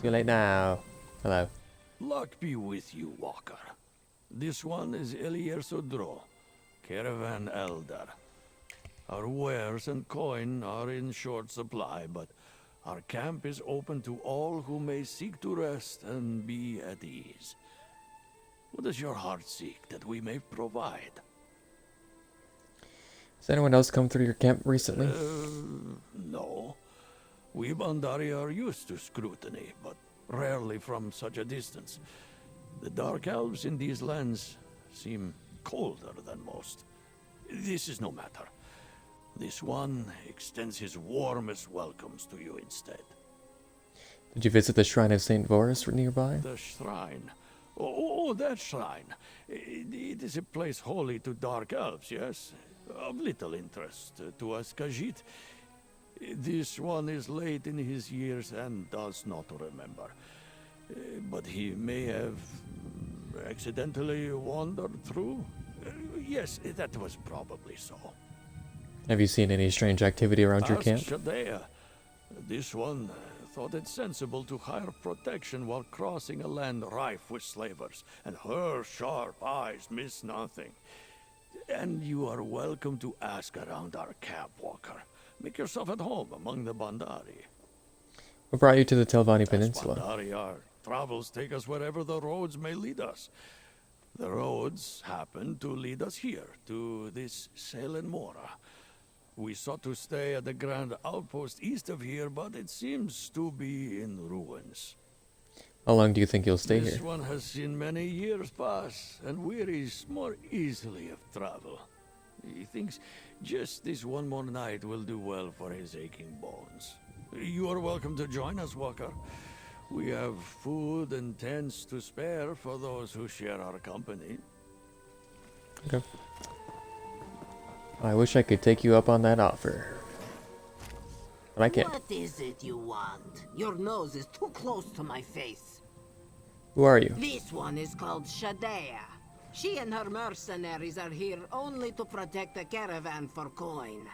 Too late now. Hello. Luck be with you, Walker. This one is Elier Sodro, Caravan Elder. Our wares and coin are in short supply, but our camp is open to all who may seek to rest and be at ease. What does your heart seek that we may provide? Has anyone else come through your camp recently? No. We Bandari are used to scrutiny, but rarely from such a distance. The Dark Elves in these lands seem colder than most. This is no matter. This one extends his warmest welcomes to you instead. Did you visit the Shrine of St. Voorhees nearby? The shrine. Oh, that shrine. It is a place holy to Dark Elves, yes? Of little interest to us Khajiit. This one is late in his years and does not remember. But he may have accidentally wandered through. Yes, that was probably so. Have you seen any strange activity around your camp? Shadea. This one thought it sensible to hire protection while crossing a land rife with slavers, and her sharp eyes miss nothing. And you are welcome to ask around our camp, Walker. Make yourself at home among the Bandari. What brought you to the Telvanni Peninsula? Bandari, our travels take us wherever the roads may lead us. The roads happen to lead us here, to this Salem Mora. We sought to stay at the grand outpost east of here, but it seems to be in ruins. How long do you think you'll stay This here? one has seen many years pass, and wearies more easily of travel. He thinks just this one more night will do well for his aching bones. You are welcome to join us, Walker. We have food and tents to spare for those who share our company. Okay. I wish I could take you up on that offer. But I can't. What is it you want? Your nose is too close to my face. Who are you? This one is called Shadea. She and her mercenaries are here only to protect the caravan for coin.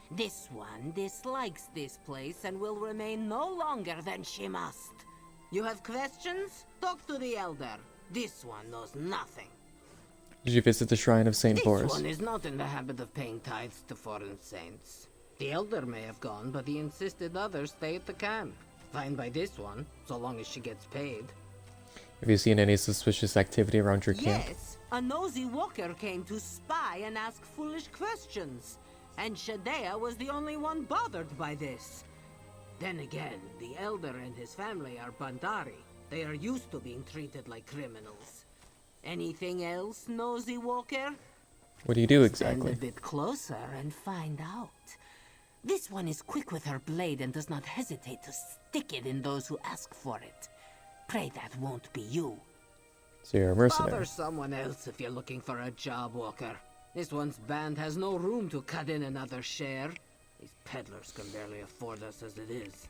This one dislikes this place and will remain no longer than she must. You have questions? Talk to the Elder. This one knows nothing. Did you visit the Shrine of St. This Voorhees? one is not in the habit of paying tithes to foreign saints. The Elder may have gone, but he insisted others stay at the camp. Fine by this one, so long as she gets paid. Have you seen any suspicious activity around your camp? Yes, a nosy walker came to spy and ask foolish questions. And Shadea was the only one bothered by this. Then again, the Elder and his family are Bandari. They are used to being treated like criminals. Anything else, nosy walker? What do you do exactly? Stand a bit closer and find out. This one is quick with her blade and does not hesitate to stick it in those who ask for it. Pray that won't be you. So you're a mercenary. Bother someone else if you're looking for a job, Walker. This one's band has no room to cut in another share. These peddlers can barely afford us as it is.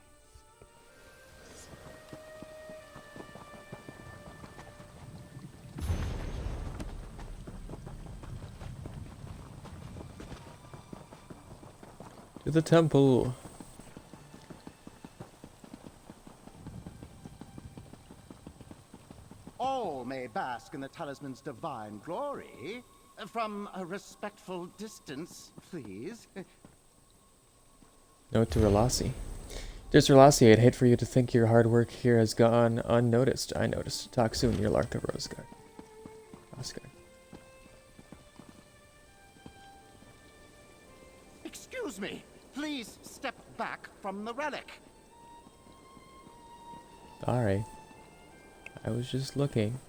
To the temple. All may bask in the talisman's divine glory. From a respectful distance, please. Note to Relassi. Dear Relassi, I'd hate for you to think your hard work here has gone unnoticed. I noticed. Talk soon, your Lark of Rosegard. Oscar. Excuse me. Please step back from the relic. Alright. I was just looking.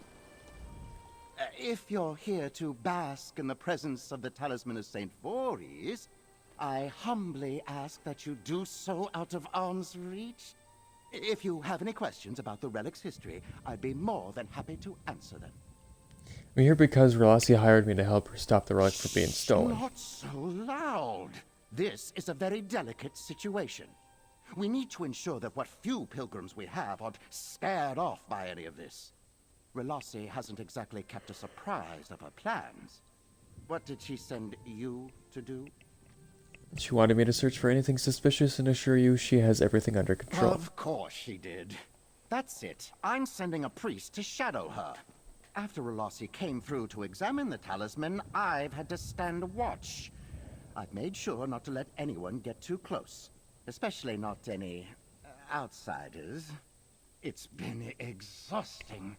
If you're here to bask in the presence of the talisman of St. Voorhees, I humbly ask that you do so out of arm's reach. If you have any questions about the relic's history, I'd be more than happy to answer them. I'm here because Relassi hired me to help her stop the relic from being stolen. Not so loud. This is a very delicate situation. We need to ensure that what few pilgrims we have aren't scared off by any of this. Relassi hasn't exactly kept us apprised of her plans. What did she send you to do? She wanted me to search for anything suspicious and assure you she has everything under control. Of course she did. That's it. I'm sending a priest to shadow her. After Relassi came through to examine the talisman, I've had to stand watch. I've made sure not to let anyone get too close. Especially not any outsiders. It's been exhausting.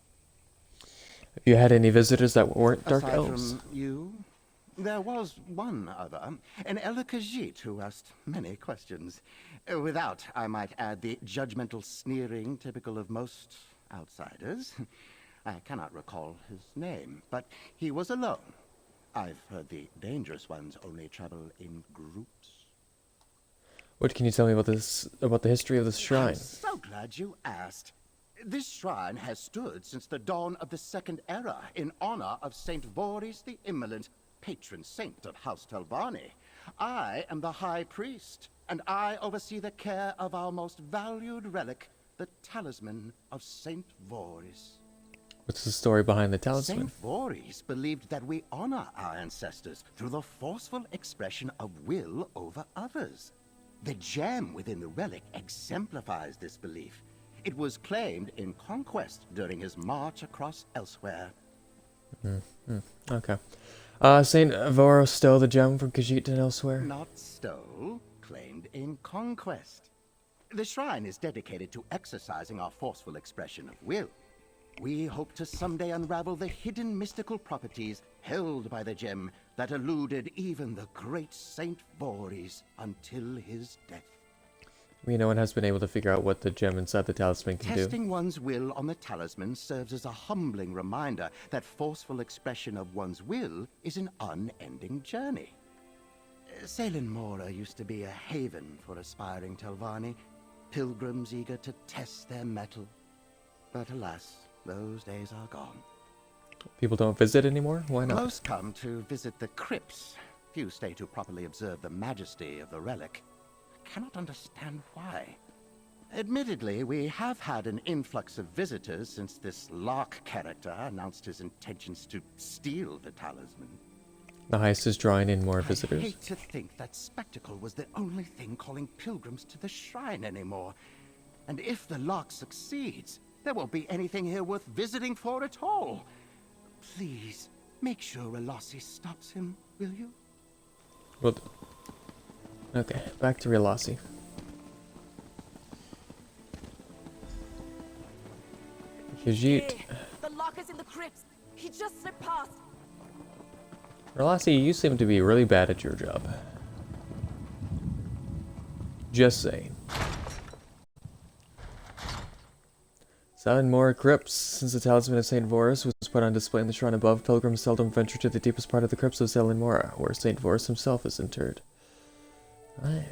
Have you had any visitors that weren't Dark Aside Elves? from you, there was one other, an Khajiit who asked many questions. Without, I might add, the judgmental sneering typical of most outsiders. I cannot recall his name, but he was alone. I've heard the dangerous ones only travel in groups. What can you tell me about the history of this shrine? I'm so glad you asked. This shrine has stood since the dawn of the Second Era in honor of Saint Voorhees the Immolent, patron saint of House Telvanni. I am the High Priest, and I oversee the care of our most valued relic, the Talisman of Saint Voorhees. What's the story behind the talisman? Saint Voorhees believed that we honor our ancestors through the forceful expression of will over others. The gem within the relic exemplifies this belief. It was claimed in conquest during his march across elsewhere. Okay. Saint Voros stole the gem from Khajiit and elsewhere? Not stole, claimed in conquest. The shrine is dedicated to exercising our forceful expression of will. We hope to someday unravel the hidden mystical properties held by the gem that eluded even the great Saint Voorhees until his death. No one has been able to figure out what the gem inside the talisman can do. Testing one's will on the talisman serves as a humbling reminder that forceful expression of one's will is an unending journey. Salen Mora used to be a haven for aspiring Telvanni, pilgrims eager to test their mettle. But alas, those days are gone. People don't visit anymore? Why not? Most come to visit the crypts. Few stay to properly observe the majesty of the relic. I cannot understand why. Admittedly, we have had an influx of visitors since this Lark character announced his intentions to steal the talisman. The heist is drawing in more visitors. I hate to think that spectacle was the only thing calling pilgrims to the shrine anymore. And if the Lark succeeds, there won't be anything here worth visiting for at all. Please, make sure Relassi stops him, will you? Well, okay, back to Relassi. Khajiit. The lock is in the crypts. He just slipped past. Relassi, you seem to be really bad at your job. Just saying. 7 more crypts. Since the talisman of St. Voorhees was put on display in the shrine above, pilgrims seldom venture to the deepest part of the crypts of Selen Mora, where St. Voorhees himself is interred. Aye.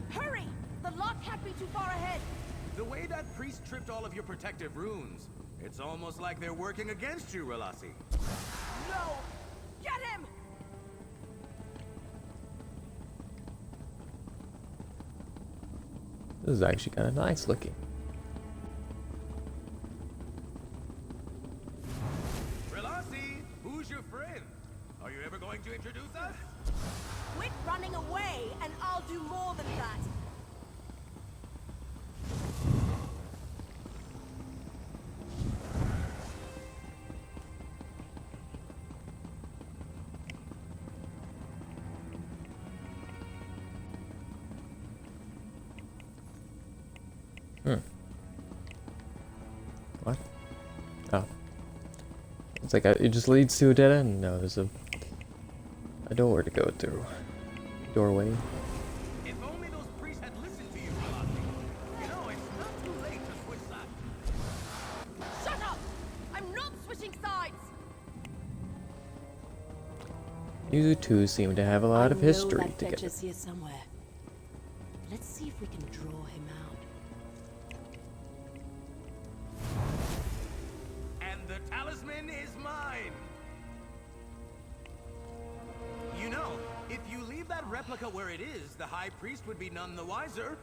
Hurry! The lock has too far ahead. The way that priest tripped all of your protective runes, it's almost like they're working against you, Relasi. No! Get him! This is actually kind of nice looking. Relasi, who's your friend? Are you ever going to introduce us? Quit running away, and I'll do more than that. What? Oh. It's like it just leads to a dead end? No, there's a door to go through. Doorway. If only those priests had listened to you, Relasi. You know, it's not too late to switch sides. Shut up! I'm not switching sides! You two seem to have a lot of history I know that together. fetcher's here somewhere. Let's see if we can draw him out. And the talisman is mine! You know, if you leave that replica where it is, the High Priest would be none the wiser.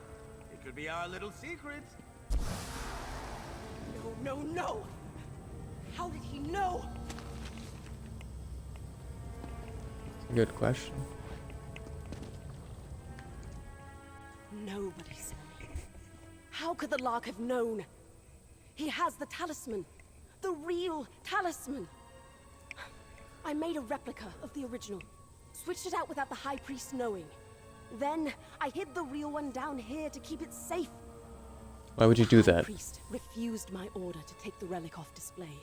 It could be our little secret. No, no, no! How did he know? Good question. Nobody saw me. How could the Lark have known? He has the talisman. The real talisman. I made a replica of the original. Switched it out without the High Priest knowing. Then I hid the real one down here to keep it safe. Why would you do The that? priest refused my order to take the relic off display.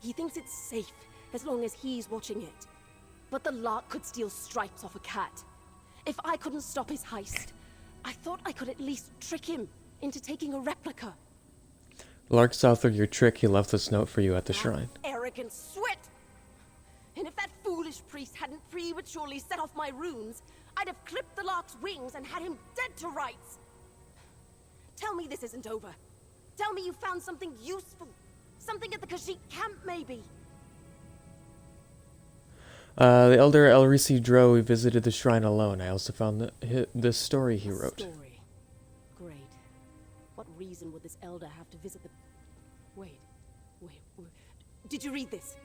He thinks it's safe as long as he's watching it. But the Lark could steal stripes off a cat. If I couldn't stop his heist, I thought I could at least trick him into taking a replica. Lark saw through your trick. He left this note for you at the shrine. Arrogant swit! And if that foolish priest hadn't prematurely set off my runes, I'd have clipped the Lark's wings and had him dead to rights. Tell me this isn't over. Tell me you found something useful. Something at the Khajiit camp, maybe. The Elder Elrisi Dro visited the shrine alone. I also found this story he wrote. Story. Great. What reason would this elder have to visit the... Wait. Did you read this?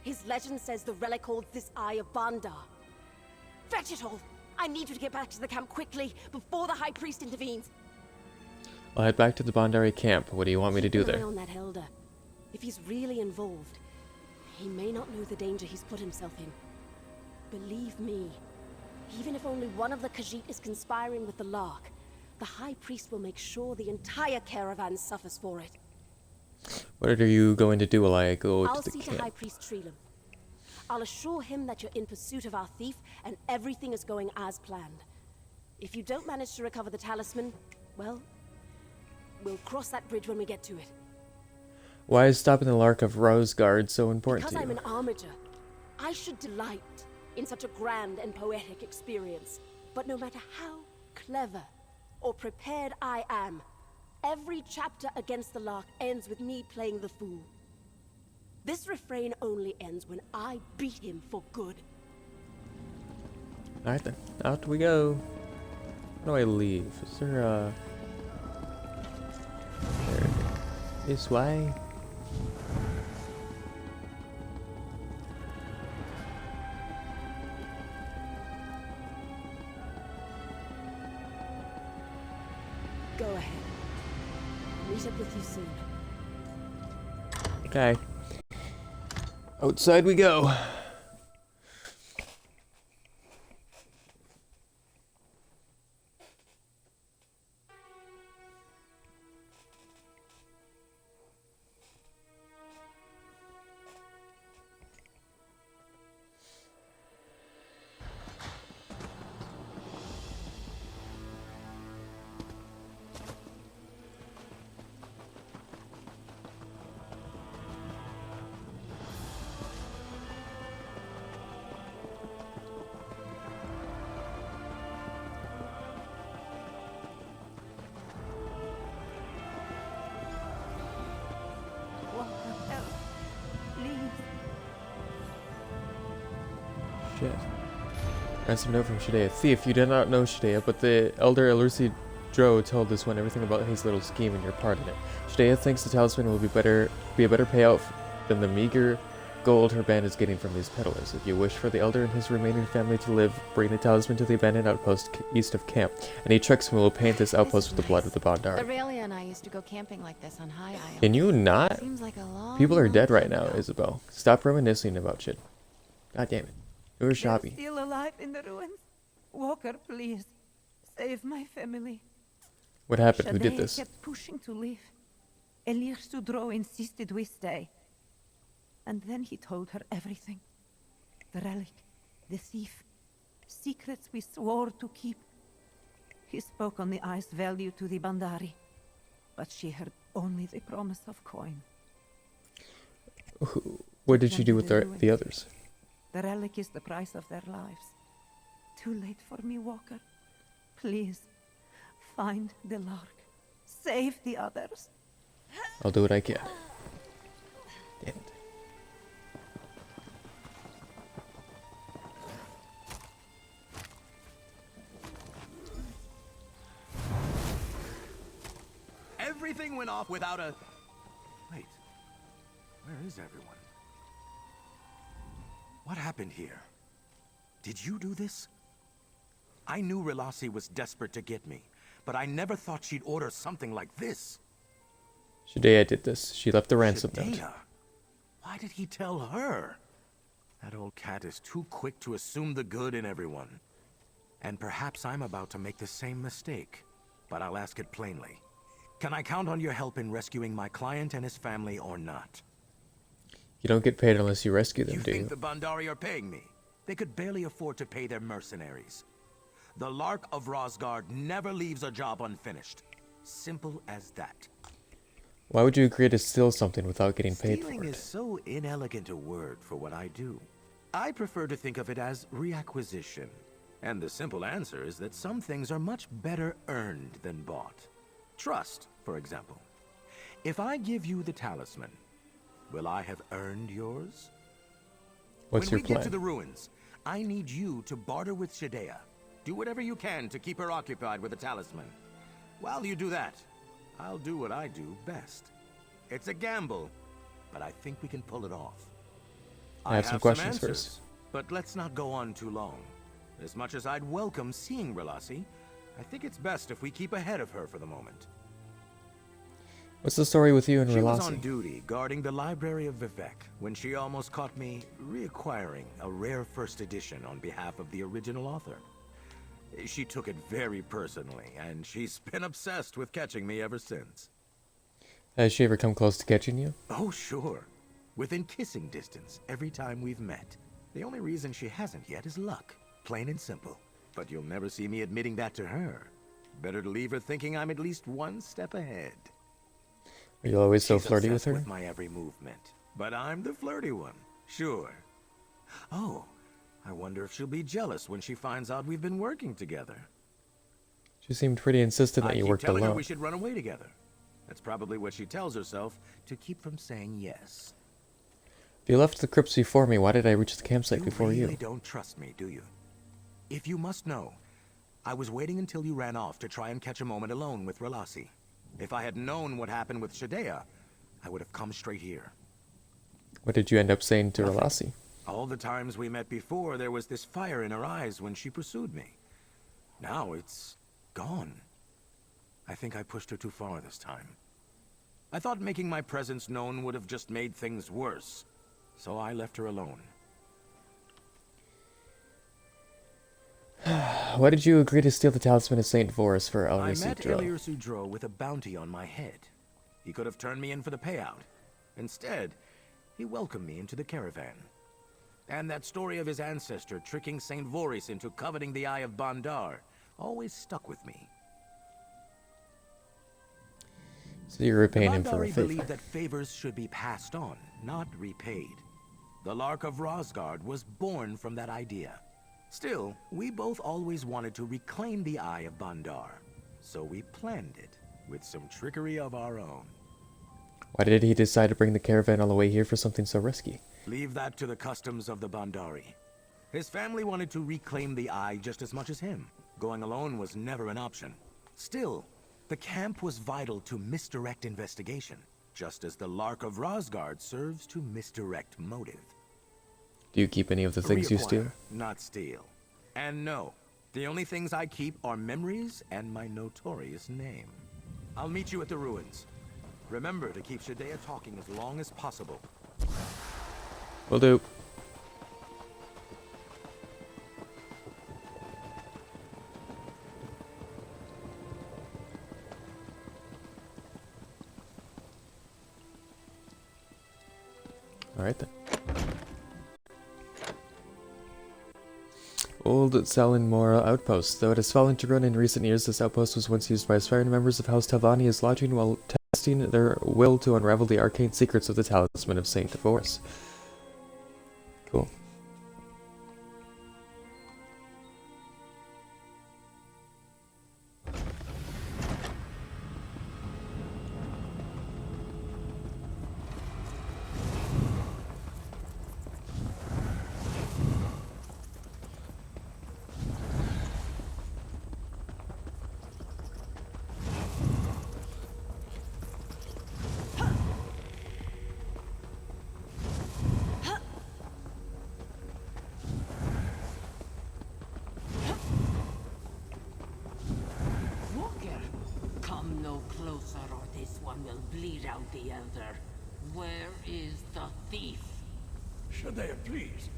His legend says the relic holds this Eye of Bandar. Fetch it all! I need you to get back to the camp quickly, before the High Priest intervenes. I'll head back to the Bandari camp. What do you want me to do Keep an eye there? on that elder. If he's really involved, he may not know the danger he's put himself in. Believe me, even if only one of the Khajiit is conspiring with the Lark, the High Priest will make sure the entire caravan suffers for it. What are you going to do while I go I'll to the see to High camp? Priest Treelam. I'll assure him that you're in pursuit of our thief and everything is going as planned. If you don't manage to recover the talisman, well, we'll cross that bridge when we get to it. Why is stopping the Lark of Rosegard so important Because to you? I'm an armiger, I should delight in such a grand and poetic experience. But no matter how clever or prepared I am, every chapter against the Lark ends with me playing the fool. This refrain only ends when I beat him for good. Alright then, out we go. How do I leave? Is there there, this way? Go ahead. I'll meet up with you soon. Okay. Outside we go. Shit. Ransom note from Shadea. Thief, you do not know Shadea, but the Elder Elusi Dro told this one everything about his little scheme and your part in it. Shadea thinks the talisman will be a better payout than the meager gold her band is getting from these peddlers. If you wish for the Elder and his remaining family to live, bring the talisman to the abandoned outpost east of camp. Any tricks and we will paint this outpost with the blood of the Bondari. Aurelia and I used to go camping like this on High Isle. Can you not? Seems like a long, People are dead right long now, time ago. Isabel. Stop reminiscing about shit. God damn it. You were shoppy. Still alive in the ruins? Walker, please. Save my family. What happened? Who did Shadea this? kept pushing to leave. Elir Sudro insisted we stay. And then he told her everything. The relic, the thief, secrets we swore to keep. He spoke on the eye's value to the Bandari, but she heard only the promise of coin. What did she do with the others? The relic is the price of their lives. Too late for me, Walker. Please, find the Lark. Save the others. I'll do what I can. Damn it. Everything went off without a... Wait. Where is everyone? What happened here? Did you do this? I knew Relasi was desperate to get me, but I never thought she'd order something like this. Shadea did this. She left the ransom note. Shadea? Why did he tell her? That old cat is too quick to assume the good in everyone. And perhaps I'm about to make the same mistake, but I'll ask it plainly. Can I count on your help in rescuing my client and his family or not? You don't get paid unless you rescue them, You do you? think the Bandari are paying me? They could barely afford to pay their mercenaries. The Lark of Rosgard never leaves a job unfinished. Simple as that. Why would you agree to steal something without getting paid for Stealing it? is so inelegant a word for what I do. I prefer to think of it as reacquisition. And the simple answer is that some things are much better earned than bought. Trust, for example. If I give you the talisman, will I have earned yours? What's your When we get plan? to the ruins, I need you to barter with Shadea. Do whatever you can to keep her occupied with the talisman. While you do that, I'll do what I do best. It's a gamble, but I think we can pull it off. I have some questions first. But let's not go on too long. As much as I'd welcome seeing Relasi, I think it's best if we keep ahead of her for the moment. What's the story with you and She was on Relasi? duty guarding the library of Vivek when she almost caught me reacquiring a rare first edition on behalf of the original author. She took it very personally, and she's been obsessed with catching me ever since. Has she ever come close to catching you? Oh, sure. Within kissing distance every time we've met. The only reason she hasn't yet is luck. Plain and simple. But you'll never see me admitting that to her. Better to leave her thinking I'm at least one step ahead. Are you always so She's flirty with obsessed her? with my every movement. But I'm the flirty one. Sure. Oh, I wonder if she'll be jealous when she finds out we've been working together. She seemed pretty insistent that I you keep worked telling her alone. we should run away together. That's probably what she tells herself to keep from saying yes. If you left the crypts before me, why did I reach the campsite before really you? don't trust me, do you? If you must know, I was waiting until you ran off to try and catch a moment alone with Relasi. If I had known what happened with Shadea, I would have come straight here. What did you end up saying to Relasi? All the times we met before, there was this fire in her eyes when she pursued me. Now it's gone. I think I pushed her too far this time. I thought making my presence known would have just made things worse, so I left her alone. Why did you agree to steal the talisman of St. Voris for I Elvis met Sudro? Elir Sudro with a bounty on my head. He could have turned me in for the payout. Instead, he welcomed me into the caravan. And that story of his ancestor tricking St. Voris into coveting the Eye of Bandar always stuck with me. So you're repaying him The for a Bandari favor. believed that favors should be passed on, not repaid. The Lark of Rosgard was born from that idea. Still, we both always wanted to reclaim the Eye of Bandar, so we planned it with some trickery of our own. Why did he decide to bring the caravan all the way here for something so risky? Leave that to the customs of the Bandari. His family wanted to reclaim the Eye just as much as him. Going alone was never an option. Still, the camp was vital to misdirect investigation, just as the Lark of Rosgard serves to misdirect motive. Do you keep any of the things you steal? Reacquire, not steal. And no, the only things I keep are memories and my notorious name. I'll meet you at the ruins. Remember to keep Shadea talking as long as possible. Will do. Alright then. Old Salinmora Outpost. Though it has fallen to ruin in recent years, this outpost was once used by aspiring members of House Telvanni as lodging while testing their will to unravel the arcane secrets of the Talisman of Saint Voris. Cool. Walker, come no closer or this one will bleed out the Elder. Where is the thief? Shadea, please.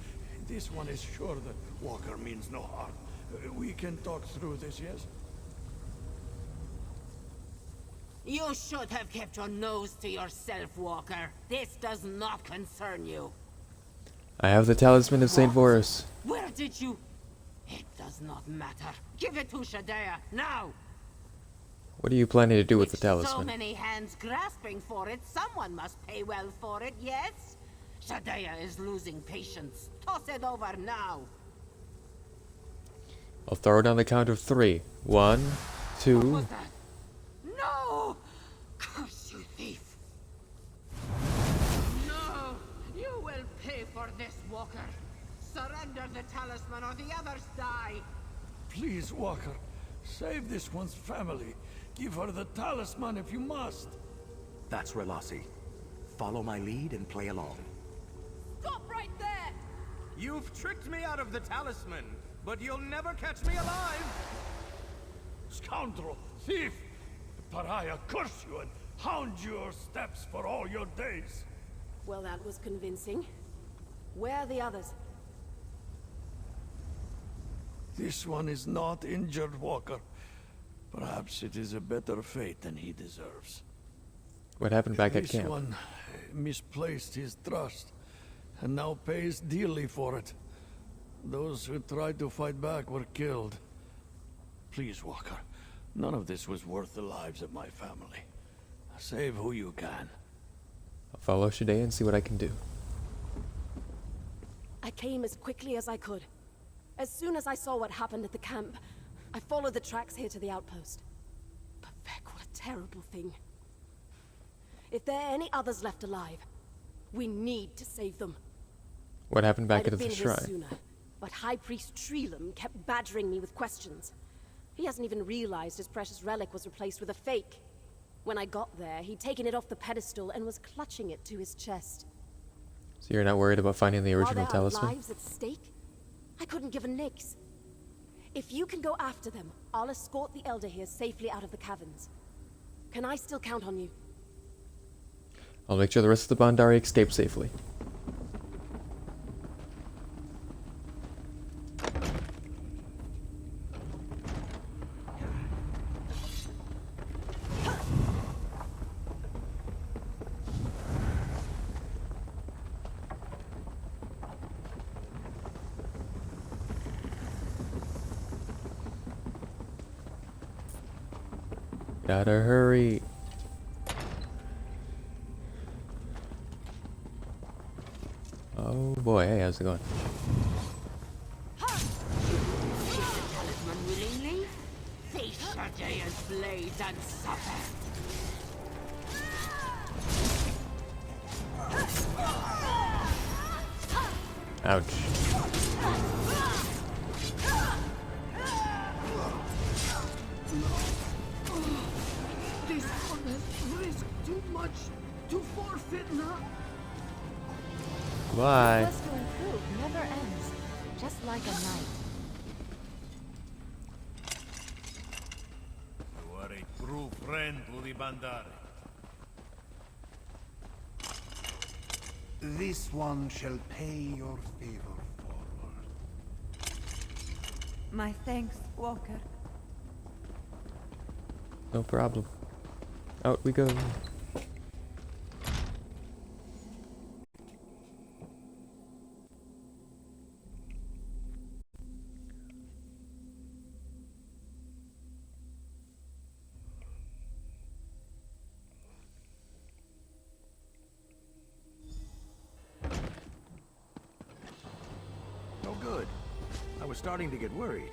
This one is sure that Walker means no harm. We can talk through this, yes? You should have kept your nose to yourself, Walker. This does not concern you. I have the Talisman of Saint Voris. Where did you... It does not matter. Give it to Shadea, now! What are you planning to do with the So Talisman? many hands grasping for it, someone must pay well for it, yes? Shadea is losing patience. Toss it over now. I'll throw it on the count of 3. 1, What 2... was that? No! Curse you, thief! No! You will pay for this, Walker. Surrender the talisman or the others die. Please, Walker. Save this one's family. Give her the talisman if you must. That's Relasi. Follow my lead and play along. Stop right there! You've tricked me out of the talisman, but you'll never catch me alive! Scoundrel! Thief! Pariah, curse you and hound your steps for all your days! Well, that was convincing. Where are the others? This one is not injured, Walker. Perhaps it is a better fate than he deserves. What happened back at This camp? one misplaced his trust, and now pays dearly for it. Those who tried to fight back were killed. Please, Walker, none of this was worth the lives of my family. Save who you can. I'll follow Shadea and see what I can do. I came as quickly as I could. As soon as I saw what happened at the camp, I followed the tracks here to the outpost. But Vec, what a terrible thing. If there are any others left alive, we need to save them. What happened back I'd at have the been here shrine? sooner, but High Priest Treelam kept badgering me with questions. He hasn't even realized his precious relic was replaced with a fake. When I got there, he'd taken it off the pedestal and was clutching it to his chest. So you're not worried about finding the Are original there talisman? lives at stake? I couldn't give a nix. If you can go after them, I'll escort the Elder here safely out of the caverns. Can I still count on you? I'll make sure the rest of the Bandari escape safely. Gotta hurry. Oh boy, hey, how's it going? Take the talisman willingly? Face Shadea's blades and suffer. Ouch. much to forfeit now. Bye. The quest to improve never ends, just like a knight. You are a true friend to the Bandari. This one shall pay your favor forward. My thanks, Walker. No problem. Out we go. No good. I was starting to get worried.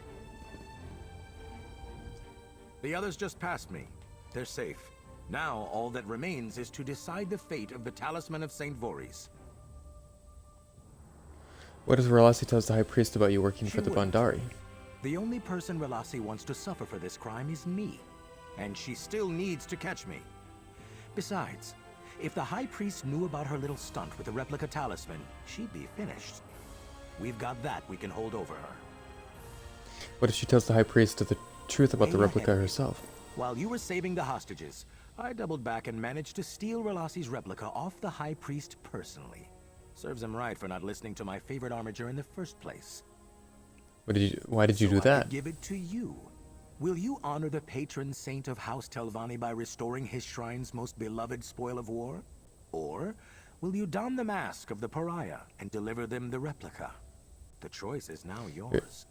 The others just passed me. They're safe. Now, all that remains is to decide the fate of the Talisman of St. Voorhees. What does Relasi tell the High Priest about you working for the Bandari? The only person Relasi wants to suffer for this crime is me. And she still needs to catch me. Besides, if the High Priest knew about her little stunt with the replica talisman, she'd be finished. We've got that we can hold over her. What if she tells the High Priest the truth about the Hang replica ahead. herself? While you were saving the hostages, I doubled back and managed to steal Relasi's replica off the High Priest personally. Serves him right for not listening to my favorite armature in the first place. Why did you do I that? could give it to you. Will you honor the patron saint of House Telvanni by restoring his shrine's most beloved spoil of war? Or will you don the mask of the pariah and deliver them the replica? The choice is now yours.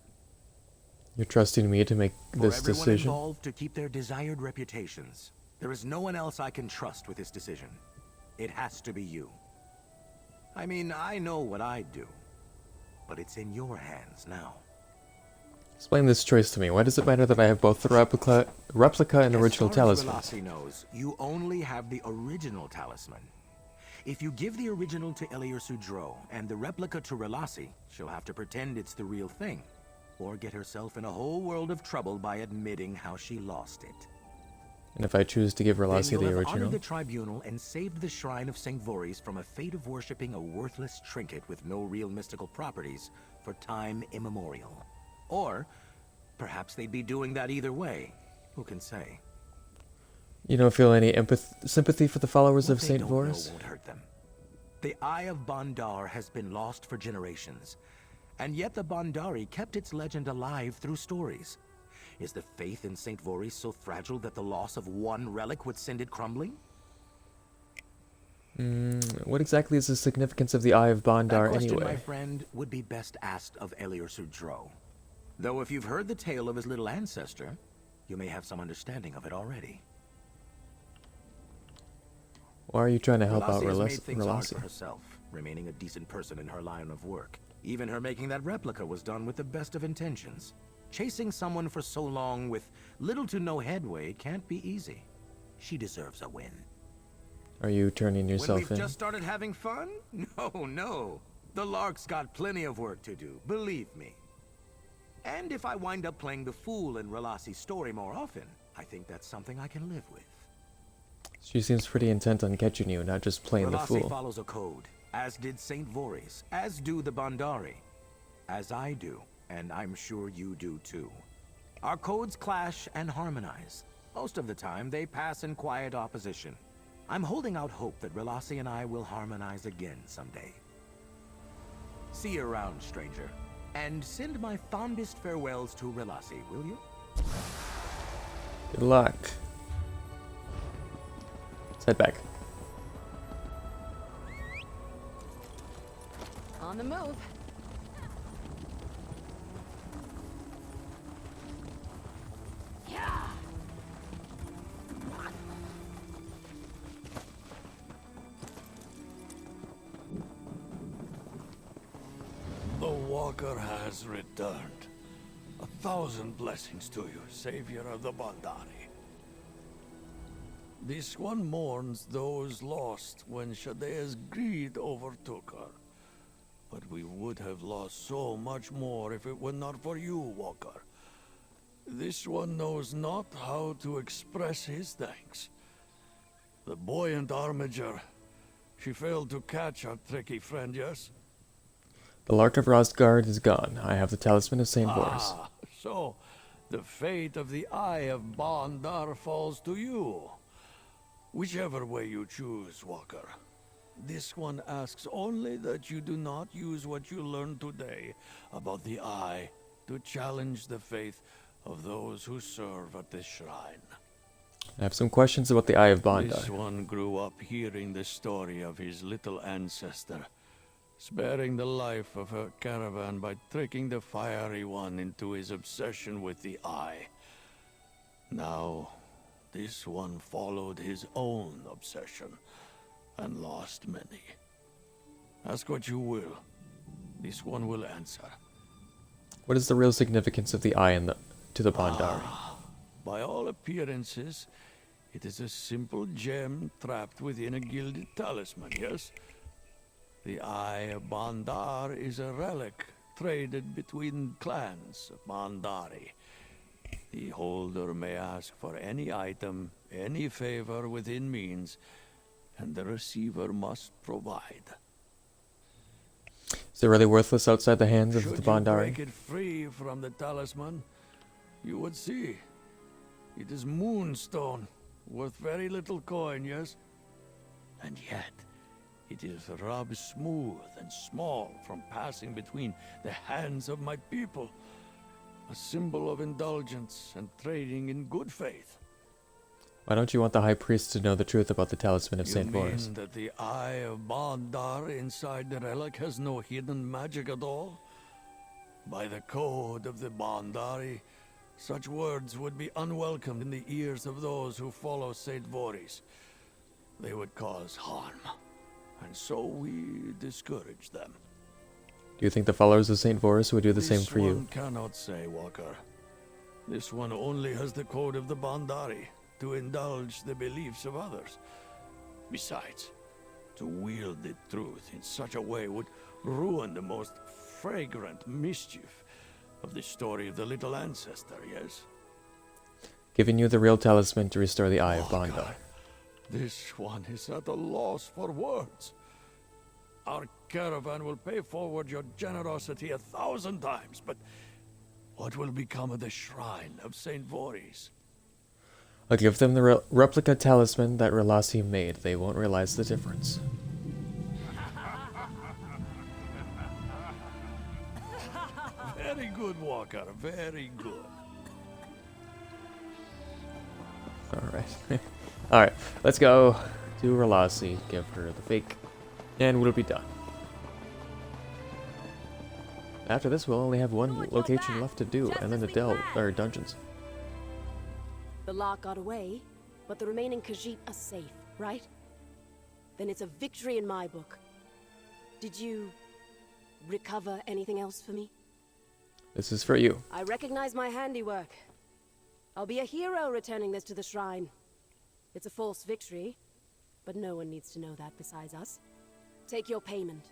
You're trusting me to make this For everyone decision? involved to keep their desired reputations. There is no one else I can trust with this decision. It has to be you. I mean, I know what I'd do, but it's in your hands now. Explain this choice to me. Why does it matter that I have both the replica and original talisman? As far as Relasi knows, you only have the original talisman. If you give the original to Elior Sudro and the replica to Relasi, she'll have to pretend it's the real thing, or get herself in a whole world of trouble by admitting how she lost it. And if I choose to give Relasi Then the you'll have original? honored the tribunal and saved the shrine of St. Voorhees from a fate of worshipping a worthless trinket with no real mystical properties for time immemorial. Or perhaps they'd be doing that either way. Who can say? You don't feel any sympathy for the followers of What they St. don't Voorhees? know won't hurt them. The Eye of Bandar has been lost for generations, and yet the Bandari kept its legend alive through stories. Is the faith in St. Voorhees so fragile that the loss of one relic would send it crumbling? What exactly is the significance of the Eye of Bandar That question, anyway? my friend, would be best asked of Elior Sudro. Though if you've heard the tale of his little ancestor, you may have some understanding of it already. Why are you trying to help out Relasi has made things hard for Relasi? herself, remaining a decent person in her line of work. Even her making that replica was done with the best of intentions. Chasing someone for so long with little to no headway can't be easy. She deserves a win. Are you turning When yourself we've in? just started having fun? No. The Lark's got plenty of work to do, believe me. And if I wind up playing the fool in Relasi's story more often, I think that's something I can live with. She seems pretty intent on catching you, not just playing the Relasi fool. follows a code, as did St. Voorhees, as do the Bandari, as I do, and I'm sure you do too. Our codes clash and harmonize. Most of the time, they pass in quiet opposition. I'm holding out hope that Relasi and I will harmonize again someday. See you around, stranger. And send my fondest farewells to Relasi, will you? Good luck. Let's head back. On the move. The Walker has returned. 1,000 blessings to you, Savior of the Bandari. This one mourns those lost when Shadea's greed overtook her. But we would have lost so much more if it were not for you, Walker. This one knows not how to express his thanks. The buoyant armiger. She failed to catch our tricky friend, yes? The Lark of Rosgard is gone. I have the Talisman of St. Boris. Ah, so the fate of the Eye of Bandar falls to you. Whichever way you choose, Walker. This one asks only that you do not use what you learned today about the Eye to challenge the faith of those who serve at this shrine. I have some questions about the Eye of Bandar. This one grew up hearing the story of his little ancestor, sparing the life of her caravan by tricking the Fiery One into his obsession with the Eye. Now, this one followed his own obsession and lost many. Ask what you will. This one will answer. What is the real significance of the Eye to the Bandari? By all appearances, it is a simple gem trapped within a gilded talisman, yes? The Eye of Bandar is a relic traded between clans of Bandari. The holder may ask for any item, any favor within means, and the receiver must provide. Is it really worthless outside the hands of the Should you Bandari? break it free from the talisman, you would see. It is moonstone, worth very little coin, yes? And yet, it is rubbed smooth and small from passing between the hands of my people. A symbol of indulgence and trading in good faith. Why don't you want the High Priest to know the truth about the Talisman of St. Boris? You mean that the Eye of Bandar inside the relic has no hidden magic at all? By the code of the Bandari, such words would be unwelcome in the ears of those who follow St. Boris. They would cause harm, and so we discourage them. Do you think the followers of St. Boris would do the same for This you? one cannot say, Walker. This one only has the code of the Bandari to indulge the beliefs of others. Besides, to wield the truth in such a way would ruin the most fragrant mischief of the story of the little ancestor, yes? Giving you the real talisman to restore the Eye of Bandar. This one is at a loss for words. Our caravan will pay forward your generosity 1,000 times, but what will become of the shrine of St. Boris? I'll give them the replica talisman that Relasi made. They won't realize the difference. Very good, Walker. Very good. Alright. Alright, let's go to Relasi, give her the fake, and we'll be done. After this, we'll only have one location left to do, and then the dungeons. The Lark got away, but the remaining Khajiit are safe, right? Then it's a victory in my book. Did you recover anything else for me? This is for you. I recognize my handiwork. I'll be a hero returning this to the shrine. It's a false victory, but no one needs to know that besides us. Take your payment.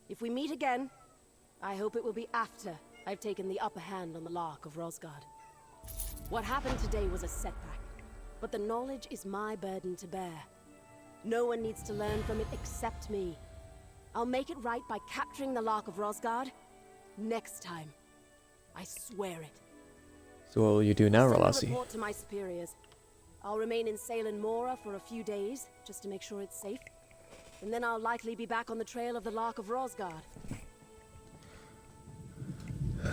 If we meet again, I hope it will be after I've taken the upper hand on the Lark of Rosgard. What happened today was a setback, but the knowledge is my burden to bear. No one needs to learn from it except me. I'll make it right by capturing the Lark of Rosgard next time. I swear it. So what will you do now, Send a Relasi? report to my superiors. I'll remain in Salem Mora for a few days, just to make sure it's safe. And then I'll likely be back on the trail of the Lark of Rosgard.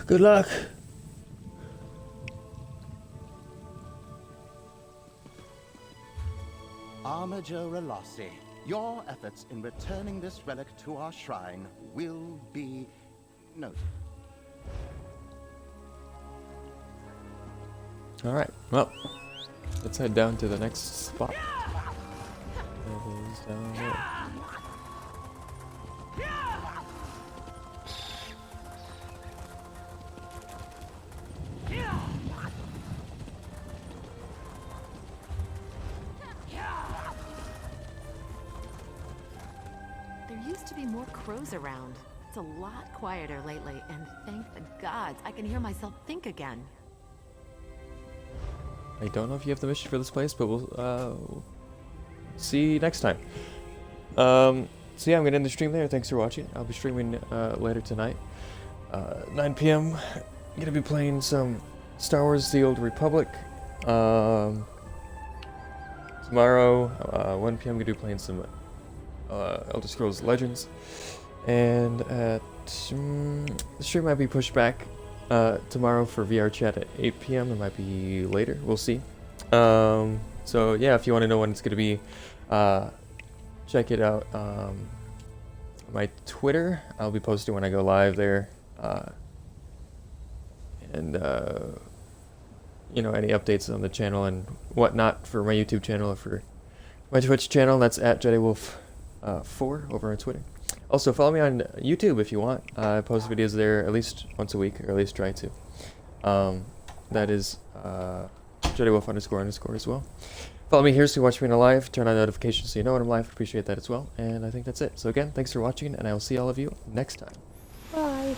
Good luck. Armiger Relasi, your efforts in returning this relic to our shrine will be noted. Alright, well, let's head down to the next spot. It is down there. There used to be more crows around. It's a lot quieter lately, and thank the gods I can hear myself think again. I don't know if you have the mission for this place, but we'll see you next time. So yeah, I'm gonna end the stream there. Thanks for watching. I'll be streaming later tonight, 9 p.m. I'm gonna be playing some Star Wars: The Old Republic. Tomorrow, 1 p.m. I'm gonna be playing some Elder Scrolls Legends, and the stream might be pushed back tomorrow for VR chat at 8 p.m. It might be later. We'll see. So yeah, if you want to know when it's gonna be, check it out. My Twitter, I'll be posting when I go live there, and you know, any updates on the channel and whatnot for my YouTube channel or for my Twitch channel. That's at JediWolf4 over on Twitter. Also, follow me on YouTube if you want. I post videos there at least once a week, or at least try to. That is JediWolf__ as well. Follow me here so you watch me in a live. Turn on notifications so you know when I'm live. Appreciate that as well. And I think that's it. So again, thanks for watching, and I will see all of you next time. Bye.